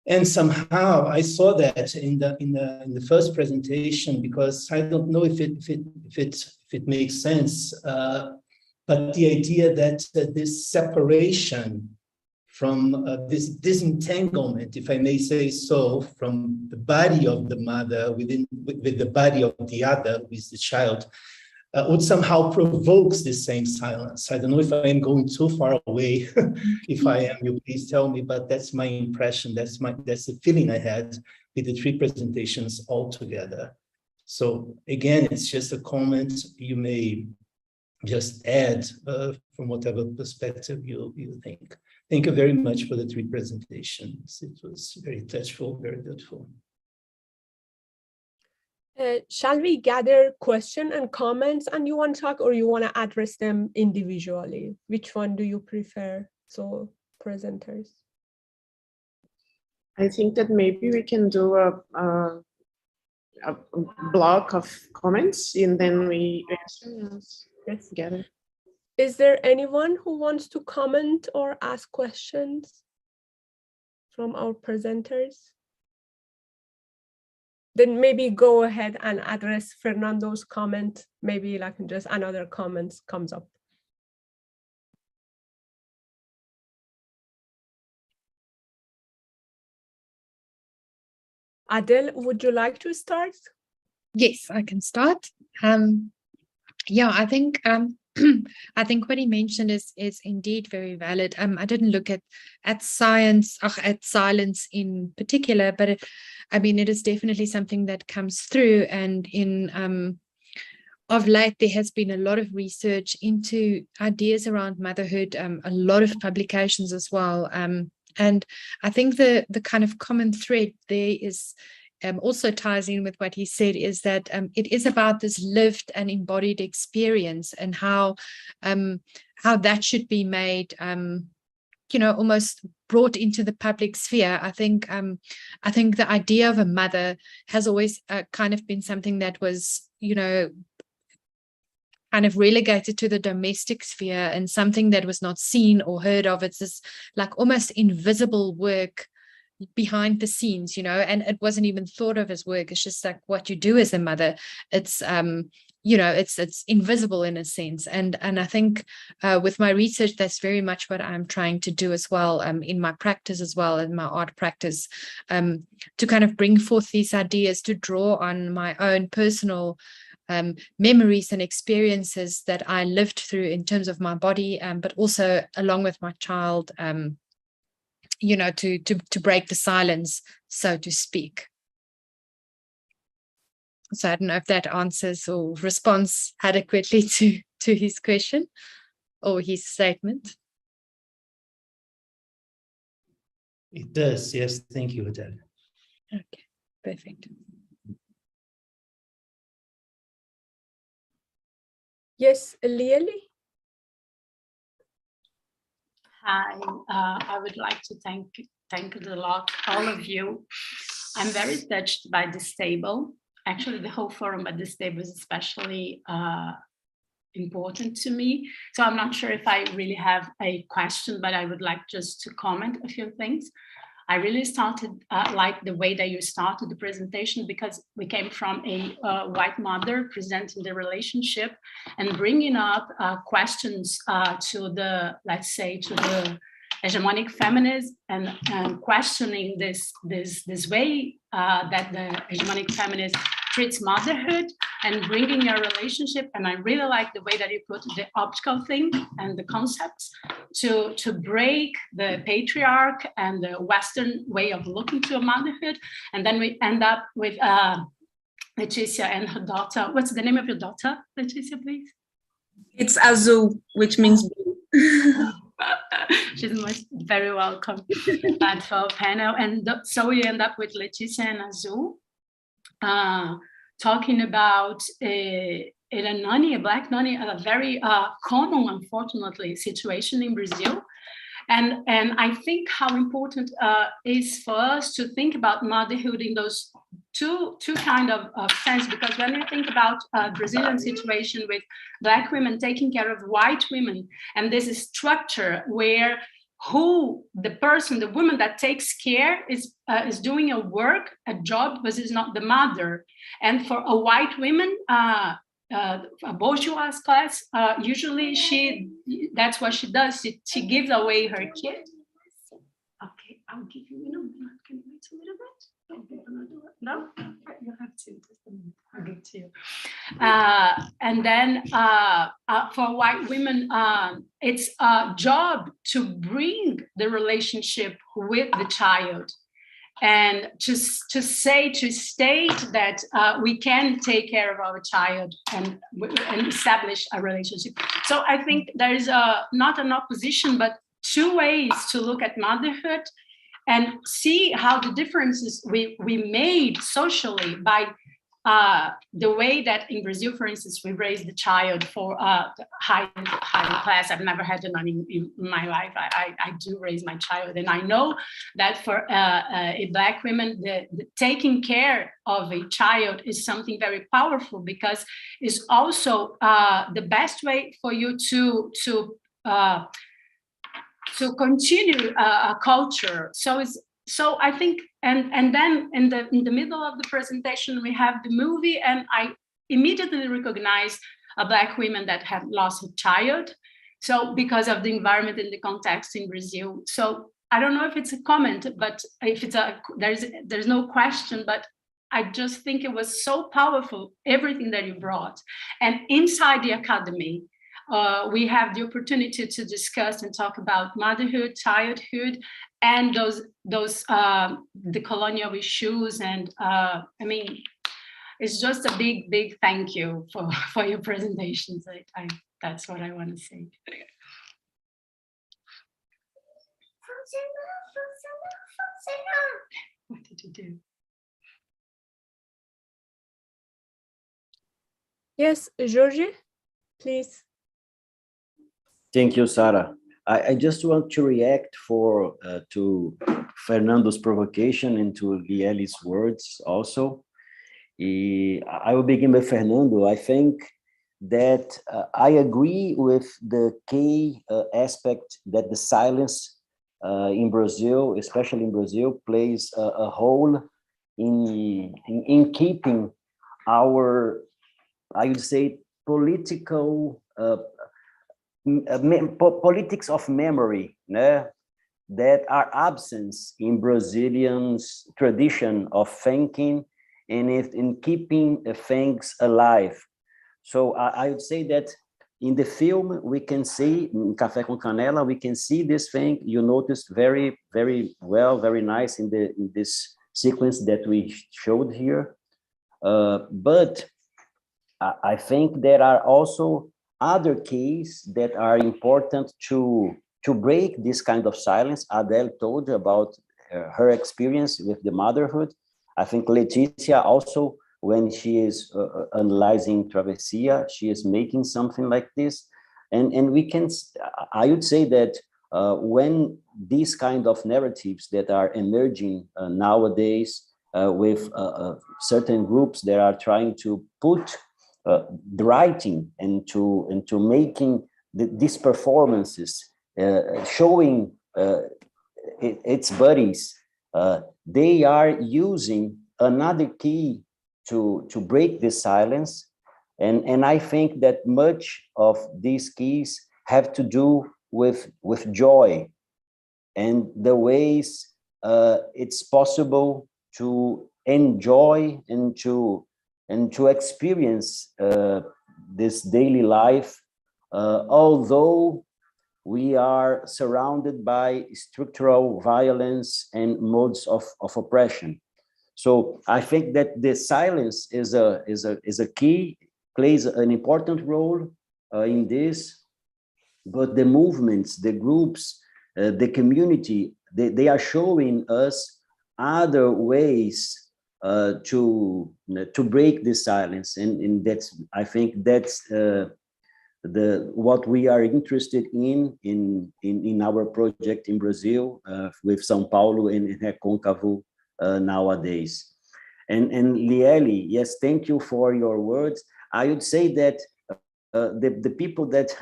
And somehow I saw that in the first presentation, because I don't know if it makes sense, but the idea that this separation from this disentanglement, if I may say so, from the body of the mother with the body of the other, who is the child, Which somehow provokes the same silence. I don't know if I am going too far away. If I am, you please tell me, but that's my impression. That's the feeling I had with the three presentations all together. So again, it's just a comment. You may just add from whatever perspective you think. Thank you very much for the three presentations. It was very touchful, very beautiful. Shall we gather questions and comments and you want to talk, or you want to address them individually? Which one do you prefer? So presenters. I think that maybe we can do a block of comments and then we answer together. Is there anyone who wants to comment or ask questions from our presenters? Then maybe go ahead and address Fernando's comment. Maybe like just another comment comes up. Adéle, would you like to start? Yes, I can start. Yeah, I think I think what he mentioned is indeed very valid. I didn't look at science or at silence in particular, but I mean, it is definitely something that comes through. And in of late, there has been a lot of research into ideas around motherhood, a lot of publications as well. And I think the kind of common thread there is also ties in with what he said, is that it is about this lived and embodied experience and how that should be made, you know, almost brought into the public sphere. I think the idea of a mother has always kind of been something that was, you know, kind of relegated to the domestic sphere and something that was not seen or heard of. It's this like almost invisible work behind the scenes, you know, and it wasn't even thought of as work. It's just like what you do as a mother. It's you know, it's invisible in a sense. And I think with my research, that's very much what I'm trying to do as well, in my practice as well, in my art practice, to kind of bring forth these ideas, to draw on my own personal memories and experiences that I lived through in terms of my body, but also along with my child, you know, to break the silence, so to speak. So I don't know if that answers or responds adequately to his question or his statement. It does, yes. Thank you, Adéle. Okay, perfect. Yes, Lieli? Hi, I would like to thank a lot, all of you. I'm very touched by this table. Actually, the whole forum, but this table is especially important to me. So I'm not sure if I really have a question, but I would like just to comment a few things. I really started like the way that you started the presentation, because we came from a white mother presenting the relationship and bringing up questions to the, let's say, to the hegemonic feminism, and questioning this way that the hegemonic feminism treats motherhood and bringing your relationship. And I really like the way that you put the optical thing and the concepts to break the patriarch and the Western way of looking to a motherhood. And then we end up with Letícia and her daughter. What's the name of your daughter, Letícia, please? It's Azul, which means blue. She's most very welcome at our panel. And so we end up with Letícia and Azul talking about a nanny, a Black nanny, a very common, unfortunately, situation in Brazil. And I think how important is for us to think about motherhood in those two kind of sense, because when we think about Brazilian situation with Black women taking care of white women, and this is structure where the woman that takes care is doing a work, a job, but is not the mother. And for a white woman, a bourgeois class, usually that's what she does. She gives away her kid. Okay, I'll give you, can you wait a little bit? No? You have to, just a minute. Okay. to you. And then for white women, it's a job to bring the relationship with the child, and to state that we can take care of our child and establish a relationship. So I think there is not an opposition, but two ways to look at motherhood and see how the differences we made socially by the way that in Brazil, for instance, we raise the child for high class. I've never had a nanny in my life. I do raise my child, and I know that for a Black woman, the taking care of a child is something very powerful, because it's also the best way for you to continue a culture. So I think, and then in the middle of the presentation, we have the movie, and I immediately recognized a Black woman that had lost her child. So because of the environment and the context in Brazil. So I don't know if it's a comment, but if it's there's no question, but I just think it was so powerful, everything that you brought. And inside the academy, we have the opportunity to discuss and talk about motherhood, childhood, and those decolonial issues. And I mean, it's just a big thank you for your presentations. That's what I want to say. What did you do? Yes, Jorge, please. Thank you, Sara. I just want to react to Fernando's provocation and to Lieli's words also. I will begin with Fernando. I think that I agree with the key aspect that the silence in Brazil, especially in Brazil, plays a role in keeping our, I would say, political politics of memory, that are absent in Brazilians' tradition of thinking and in keeping things alive. So I would say that in the film, we can see, in Café com Canela, we can see this thing. You noticed very, very well, very nice in this sequence that we showed here. But I think there are also other keys that are important to break this kind of silence. Adele told you about her experience with the motherhood. I think Letícia also, when she is analyzing Travessia, she is making something like this. And we can, I would say that when these kind of narratives that are emerging nowadays with certain groups that are trying to put the writing and to making these performances, showing its bodies, they are using another key to break this silence. And I think that much of these keys have to do with joy and the ways it's possible to enjoy and to experience this daily life, although we are surrounded by structural violence and modes of oppression. So I think that the silence is a key, plays an important role in this, but the movements, the groups, the community, they are showing us other ways to break this silence, and that's, I think that's what we are interested in our project in Brazil with São Paulo and Recôncavo nowadays. And Lieli, yes, thank you for your words. I would say that the people that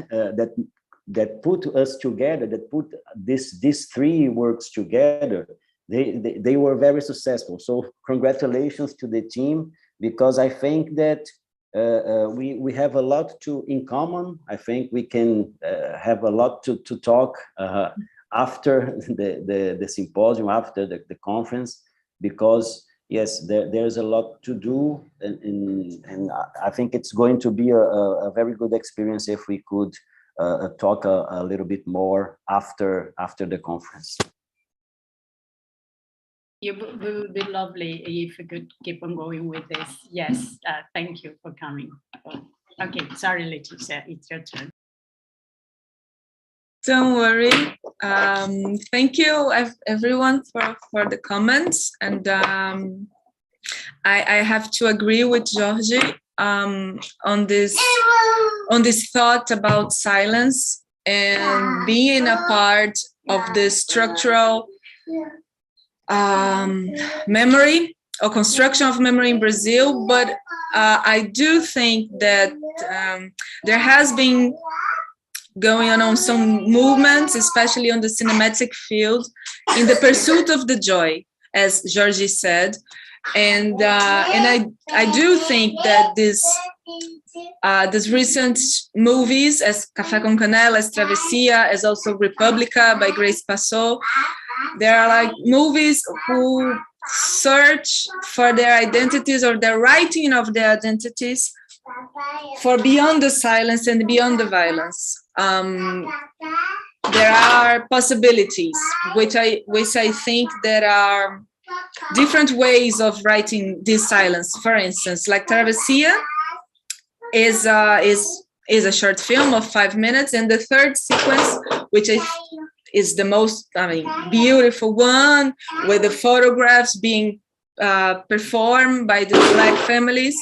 put us together, that put these three works together, they were very successful. So congratulations to the team, because I think that we have a lot in common. I think we can have a lot to talk after the symposium, after the conference, because yes, there's a lot to do, and I think it's going to be a very good experience if we could talk a little bit more after the conference. It would be lovely if we could keep on going with this. Yes, thank you for coming. Okay, sorry, Letícia, it's your turn. Don't worry. Thank you, everyone, for the comments. And I have to agree with Jorge on this thought about silence and being a part of the structural memory or construction of memory in Brazil. But I do think that there has been going on some movements, especially on the cinematic field, in the pursuit of the joy, as Jorge said, and I do think that these recent movies, as Café com Canela, as Travessia, as also República by Grace Passot, they are like movies who search for their identities or the writing of their identities for beyond the silence and beyond the violence. There are possibilities, which I think there are different ways of writing this silence. For instance, like Travessia is a short film of 5 minutes, and the third sequence, which is the most, beautiful one, with the photographs being performed by the Black families,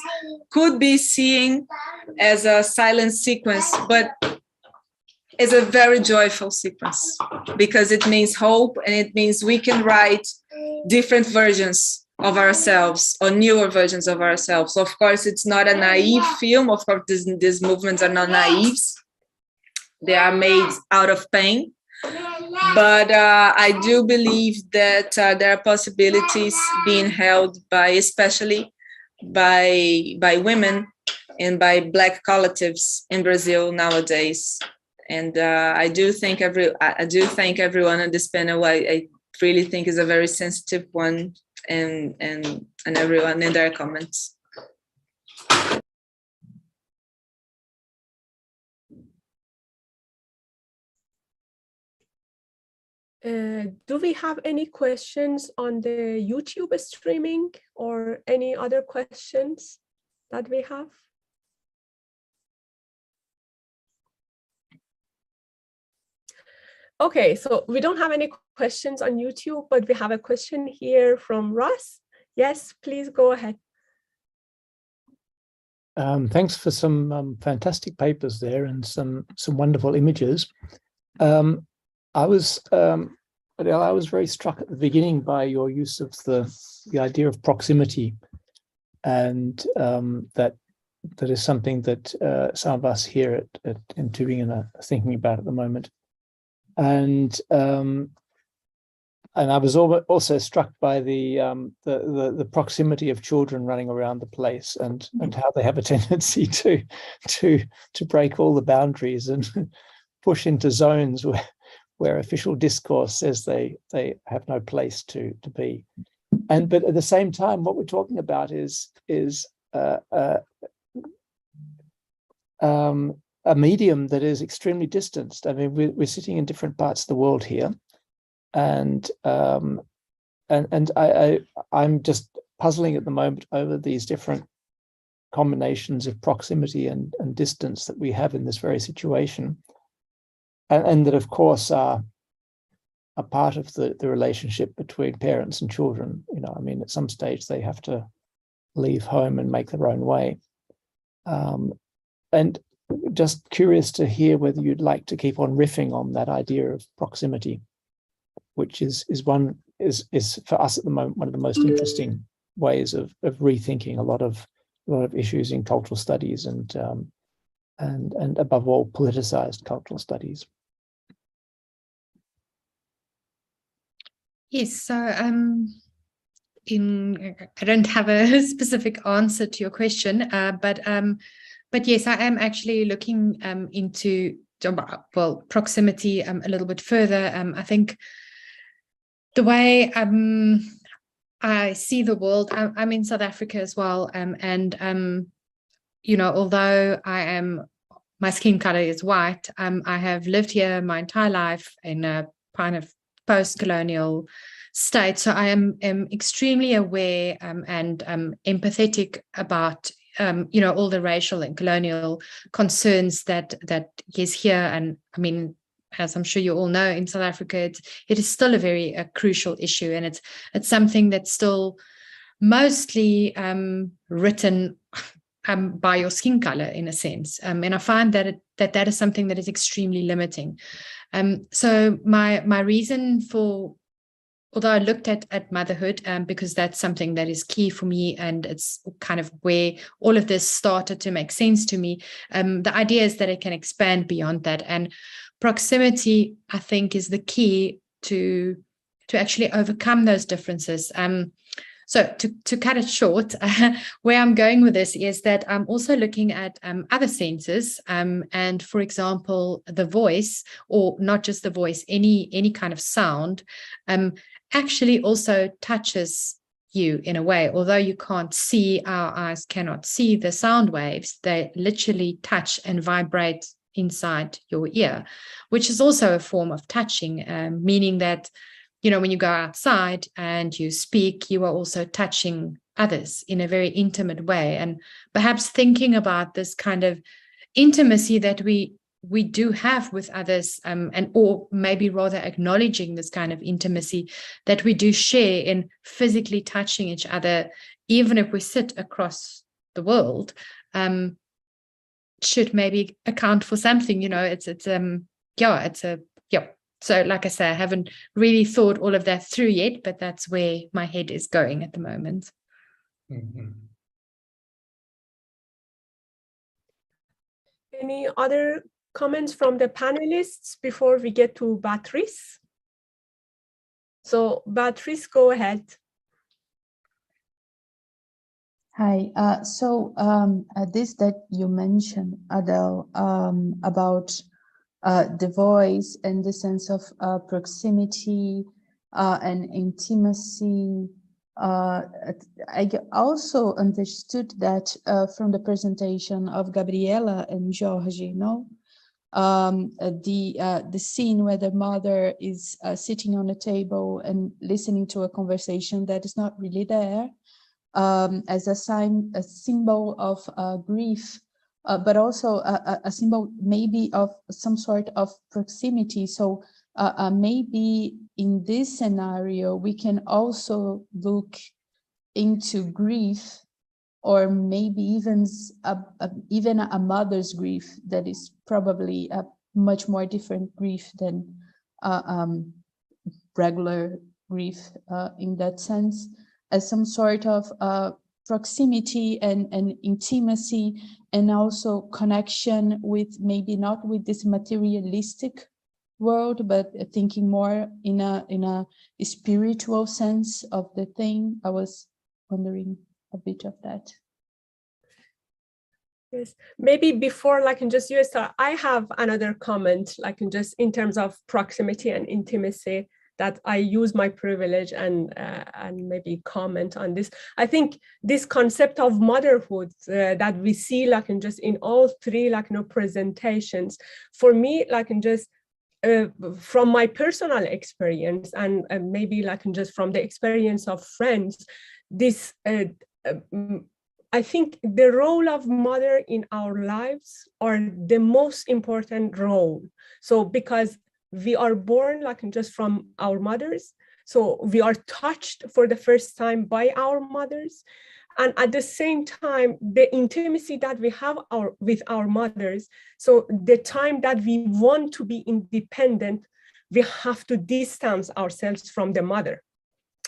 could be seen as a silent sequence, but it's a very joyful sequence because it means hope, and it means we can write different versions of ourselves or newer versions of ourselves. Of course, it's not a naive film. Of course, these movements are not naive. They are made out of pain. But I do believe that there are possibilities being held by, especially by women and by Black collectives in Brazil nowadays. And I do thank everyone on this panel. I really think is a very sensitive one, and everyone in their comments. Do we have any questions on the YouTube streaming or any other questions that we have? Okay, so we don't have any questions on YouTube, but we have a question here from Russ. Yes, please go ahead. Thanks for some fantastic papers there and some wonderful images. I was very struck at the beginning by your use of the idea of proximity, and that is something that some of us here in Tübingen are thinking about at the moment. And I was also struck by the proximity of children running around the place, and how they have a tendency to break all the boundaries and push into zones where official discourse says they have no place to be. But at the same time, what we're talking about is a medium that is extremely distanced. I mean, we're sitting in different parts of the world here, and I'm just puzzling at the moment over these different combinations of proximity and distance that we have in this very situation, and that of course are a part of the relationship between parents and children. You know, I mean, at some stage they have to leave home and make their own way, and just curious to hear whether you'd like to keep on riffing on that idea of proximity, which is for us at the moment one of the most interesting ways of rethinking a lot of issues in cultural studies and above all politicized cultural studies. Yes, so I don't have a specific answer to your question, but yes, I am actually looking into proximity a little bit further. I think the way I see the world. I'm in South Africa as well, and you know, although my skin color is white, I have lived here my entire life in a kind of post-colonial state. So I am extremely aware and empathetic about you know, all the racial and colonial concerns that is here. And I mean, as I'm sure you all know, in South Africa, it is still a very crucial issue, and it's something that's still mostly written by your skin color, in a sense. And I find that that is something that is extremely limiting. So my reason for, although I looked at motherhood, because that's something that is key for me, and it's kind of where all of this started to make sense to me. The idea is that it can expand beyond that, and proximity, I think, is the key to actually overcome those differences. So to cut it short, where I'm going with this is that I'm also looking at other senses, and for example, the voice, or not just the voice, any kind of sound, actually also touches you in a way. Although you can't see, our eyes cannot see the sound waves, they literally touch and vibrate inside your ear, which is also a form of touching, meaning that, you know, when you go outside and you speak, you are also touching others in a very intimate way. And perhaps thinking about this kind of intimacy that we do have with others, or maybe rather acknowledging this kind of intimacy that we do share in physically touching each other, even if we sit across the world, should maybe account for something. You know, So like I say, I haven't really thought all of that through yet, but that's where my head is going at the moment. Mm-hmm. Any other comments from the panelists before we get to Beatrice? So Beatrice, go ahead. Hi. This that you mentioned, Adele, about the voice and the sense of proximity and intimacy. I also understood that from the presentation of Gabriela and Jorge, the scene where the mother is sitting on a table and listening to a conversation that is not really there, as a symbol of grief. But also a symbol maybe of some sort of proximity. So maybe in this scenario, we can also look into grief, or maybe even a mother's grief that is probably a much more different grief than regular grief in that sense, as some sort of proximity and intimacy, and also connection with, maybe not with this materialistic world, but thinking more in a spiritual sense of the thing. I was wondering a bit of that. Yes, maybe before, like, in just you start, I have another comment, like, in just in terms of proximity and intimacy, that I use my privilege and maybe comment on this. I think this concept of motherhood that we see, like, in just in all three, like, presentations, for me, like, in just from my personal experience, and maybe, like, in just from the experience of friends, this I think the role of mother in our lives are the most important role. So because we are born, like, just from our mothers, so we are touched for the first time by our mothers, and at the same time, the intimacy that we have with our mothers, so the time that we want to be independent, we have to distance ourselves from the mother.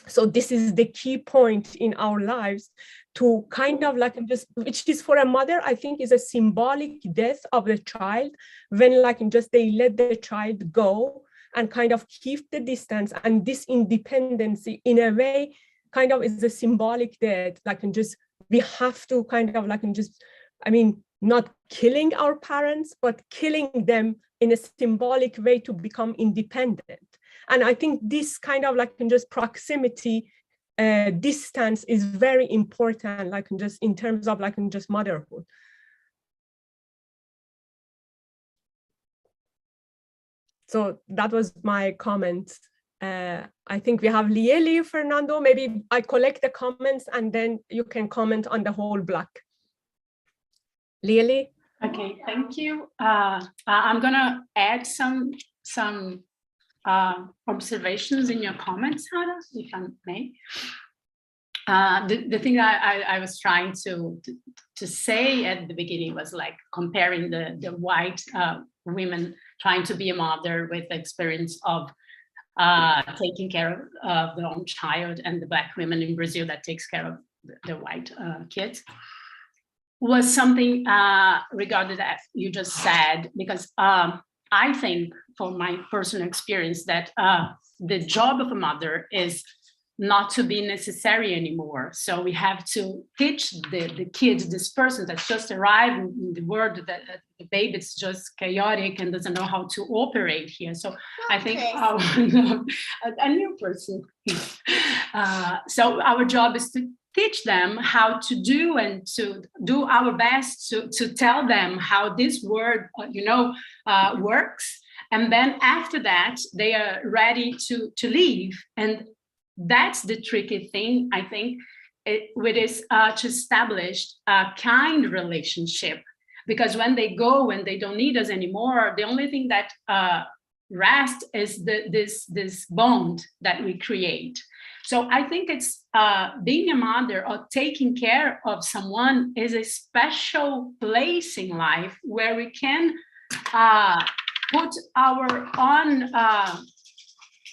So this is the key point in our lives, to kind of, like, just, which is for a mother, I think, is a symbolic death of the child, when, like, just they let the child go and kind of keep the distance, and this independency in a way kind of is a symbolic death. Like, just we have to kind of, like, just, I mean, not killing our parents, but killing them in a symbolic way to become independent. And I think this kind of, like, just proximity distance is very important, like just in terms of like just motherhood. So that was my comment. I think we have Lieli, Fernando. Maybe I collect the comments and then you can comment on the whole block. Lieli? Okay, thank you. I'm gonna add some observations in your comments, Sara, if I may. The thing I was trying to say at the beginning was like comparing the white women trying to be a mother with the experience of taking care of their own child, and the Black women in Brazil that takes care of the white kids, was something regarded as you just said, because I think from my personal experience that the job of a mother is not to be necessary anymore. So we have to teach the kids, this person that's just arrived in the world, that the baby is just chaotic and doesn't know how to operate here. So I think a new person. So our job is to teach them how to do and to do our best to tell them how this world, works. And then after that, they are ready to leave. And that's the tricky thing, I think, with this to establish a kind relationship. Because when they go and they don't need us anymore, the only thing that rests is this bond that we create. So I think it's being a mother or taking care of someone is a special place in life where we can put our own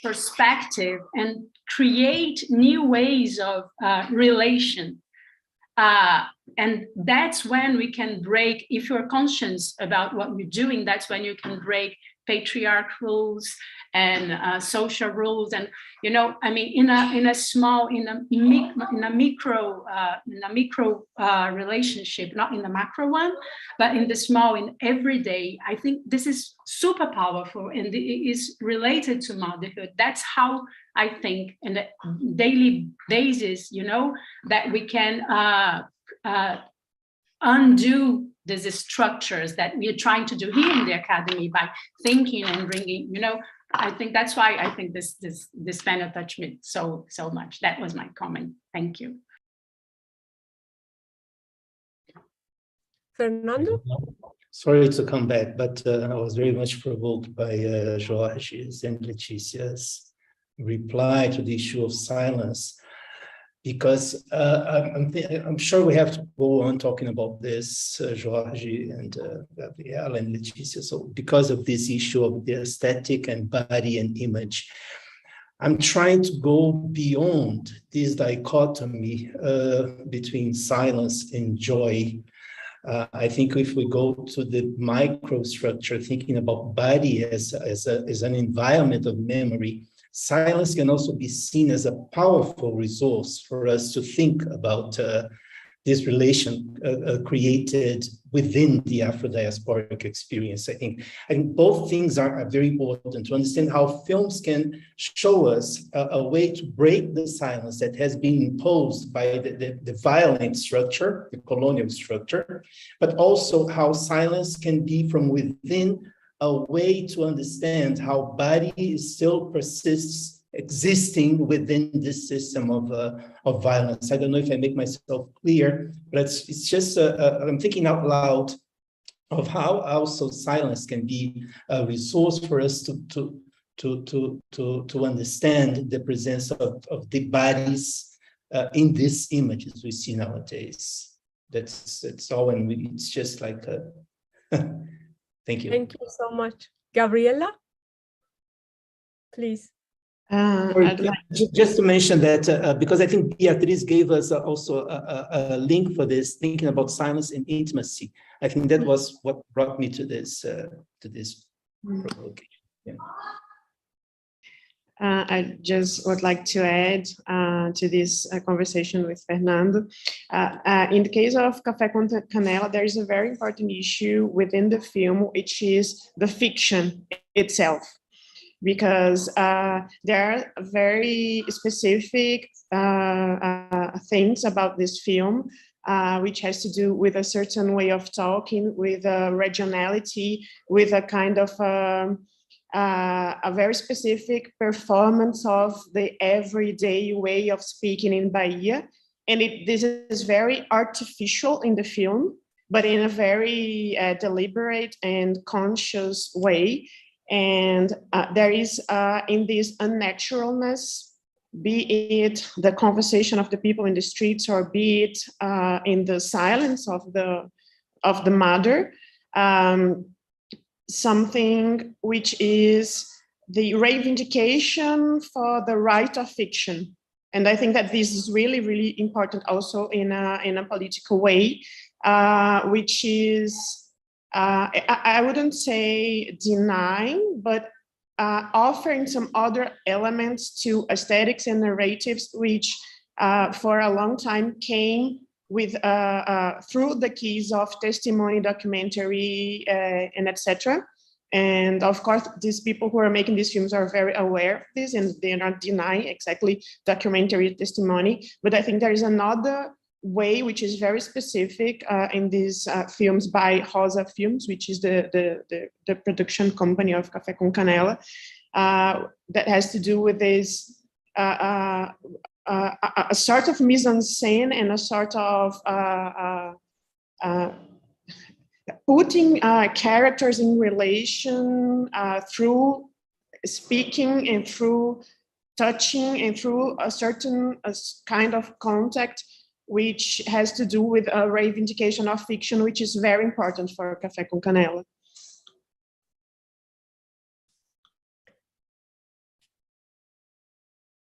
perspective and create new ways of relation. And that's when we can break, if you're conscious about what you're doing, that's when you can break patriarch rules and social rules. And in a micro relationship, not in the macro one, but in the small, in everyday. I think this is super powerful and it is related to motherhood. That's how I think in a daily basis, that we can undo these structures that we are trying to do here in the academy by thinking and bringing, I think that's why I think this panel touched me so much. That was my comment. Thank you. Fernando? Sorry to come back, but I was very much provoked by Jorge's and Leticia's reply to the issue of silence, because I'm sure we have to go on talking about this, Jorge and Gabriela and Leticia. So because of this issue of the aesthetic and body and image, I'm trying to go beyond this dichotomy between silence and joy. I think if we go to the microstructure, thinking about body as an environment of memory, silence can also be seen as a powerful resource for us to think about this relation created within the Afro-diasporic experience. I think both things are very important to understand how films can show us a way to break the silence that has been imposed by the violent structure, the colonial structure, but also how silence can be from within a way to understand how body still persists existing within this system of violence. I don't know if I make myself clear, but it's just, I'm thinking out loud of how also silence can be a resource for us to understand the presence of the bodies in these images we see nowadays. That's all, and it's just like thank you. Thank you so much. Gabriela, please. Just to mention that, because I think Beatriz gave us also a link for this, thinking about silence and intimacy. I think that was what brought me to this provocation. Yeah. I just would like to add to this conversation with Fernando. In the case of Café com Canela, there is a very important issue within the film, which is the fiction itself. because there are very specific things about this film, which has to do with a certain way of talking, with regionality, with a kind of a very specific performance of the everyday way of speaking in Bahia. And this is very artificial in the film, but in a very deliberate and conscious way. And there is in this unnaturalness, be it the conversation of the people in the streets, or be it in the silence of the mother, something which is the reivindication for the right of fiction. And I think that this is really, really important also in a political way, which is, I wouldn't say denying, but offering some other elements to aesthetics and narratives, which for a long time came with through the keys of testimony, documentary, and etc. And of course, these people who are making these films are very aware of this, and they're not denying exactly documentary testimony. But I think there is another way which is very specific in these films by Rosa Films, which is the production company of Café com Canela, that has to do with this a sort of mise-en-scène and a sort of putting characters in relation through speaking and through touching and through a certain kind of contact, which has to do with a reivindication of fiction, which is very important for Café com Canela.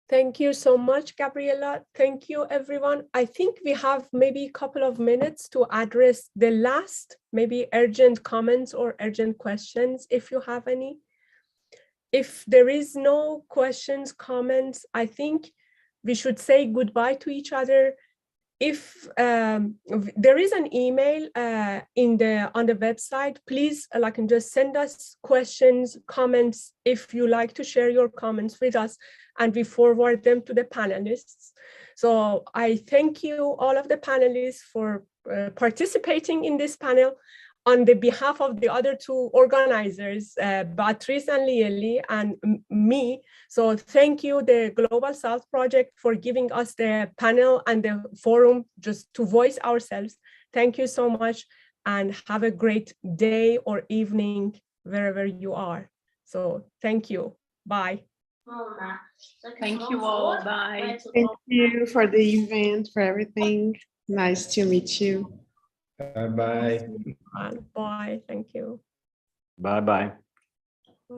Thank you so much, Gabriela. Thank you, everyone. I think we have maybe a couple of minutes to address the last, maybe urgent comments or urgent questions, if you have any. If there is no questions, comments, I think we should say goodbye to each other. If there is an email on the website, please just send us questions, comments, if you like to share your comments with us, and we forward them to the panelists. So I thank you, all of the panelists, for participating in this panel on the behalf of the other two organizers, Beatrice and Lieli, and me. So thank you, the Global South Project, for giving us the panel and the forum just to voice ourselves. Thank you so much, and have a great day or evening wherever you are. So thank you. Bye. Thank you all. Bye. Thank you for the event, for everything. Nice to meet you. Bye-bye. Bye. Thank you. Bye-bye. Bye.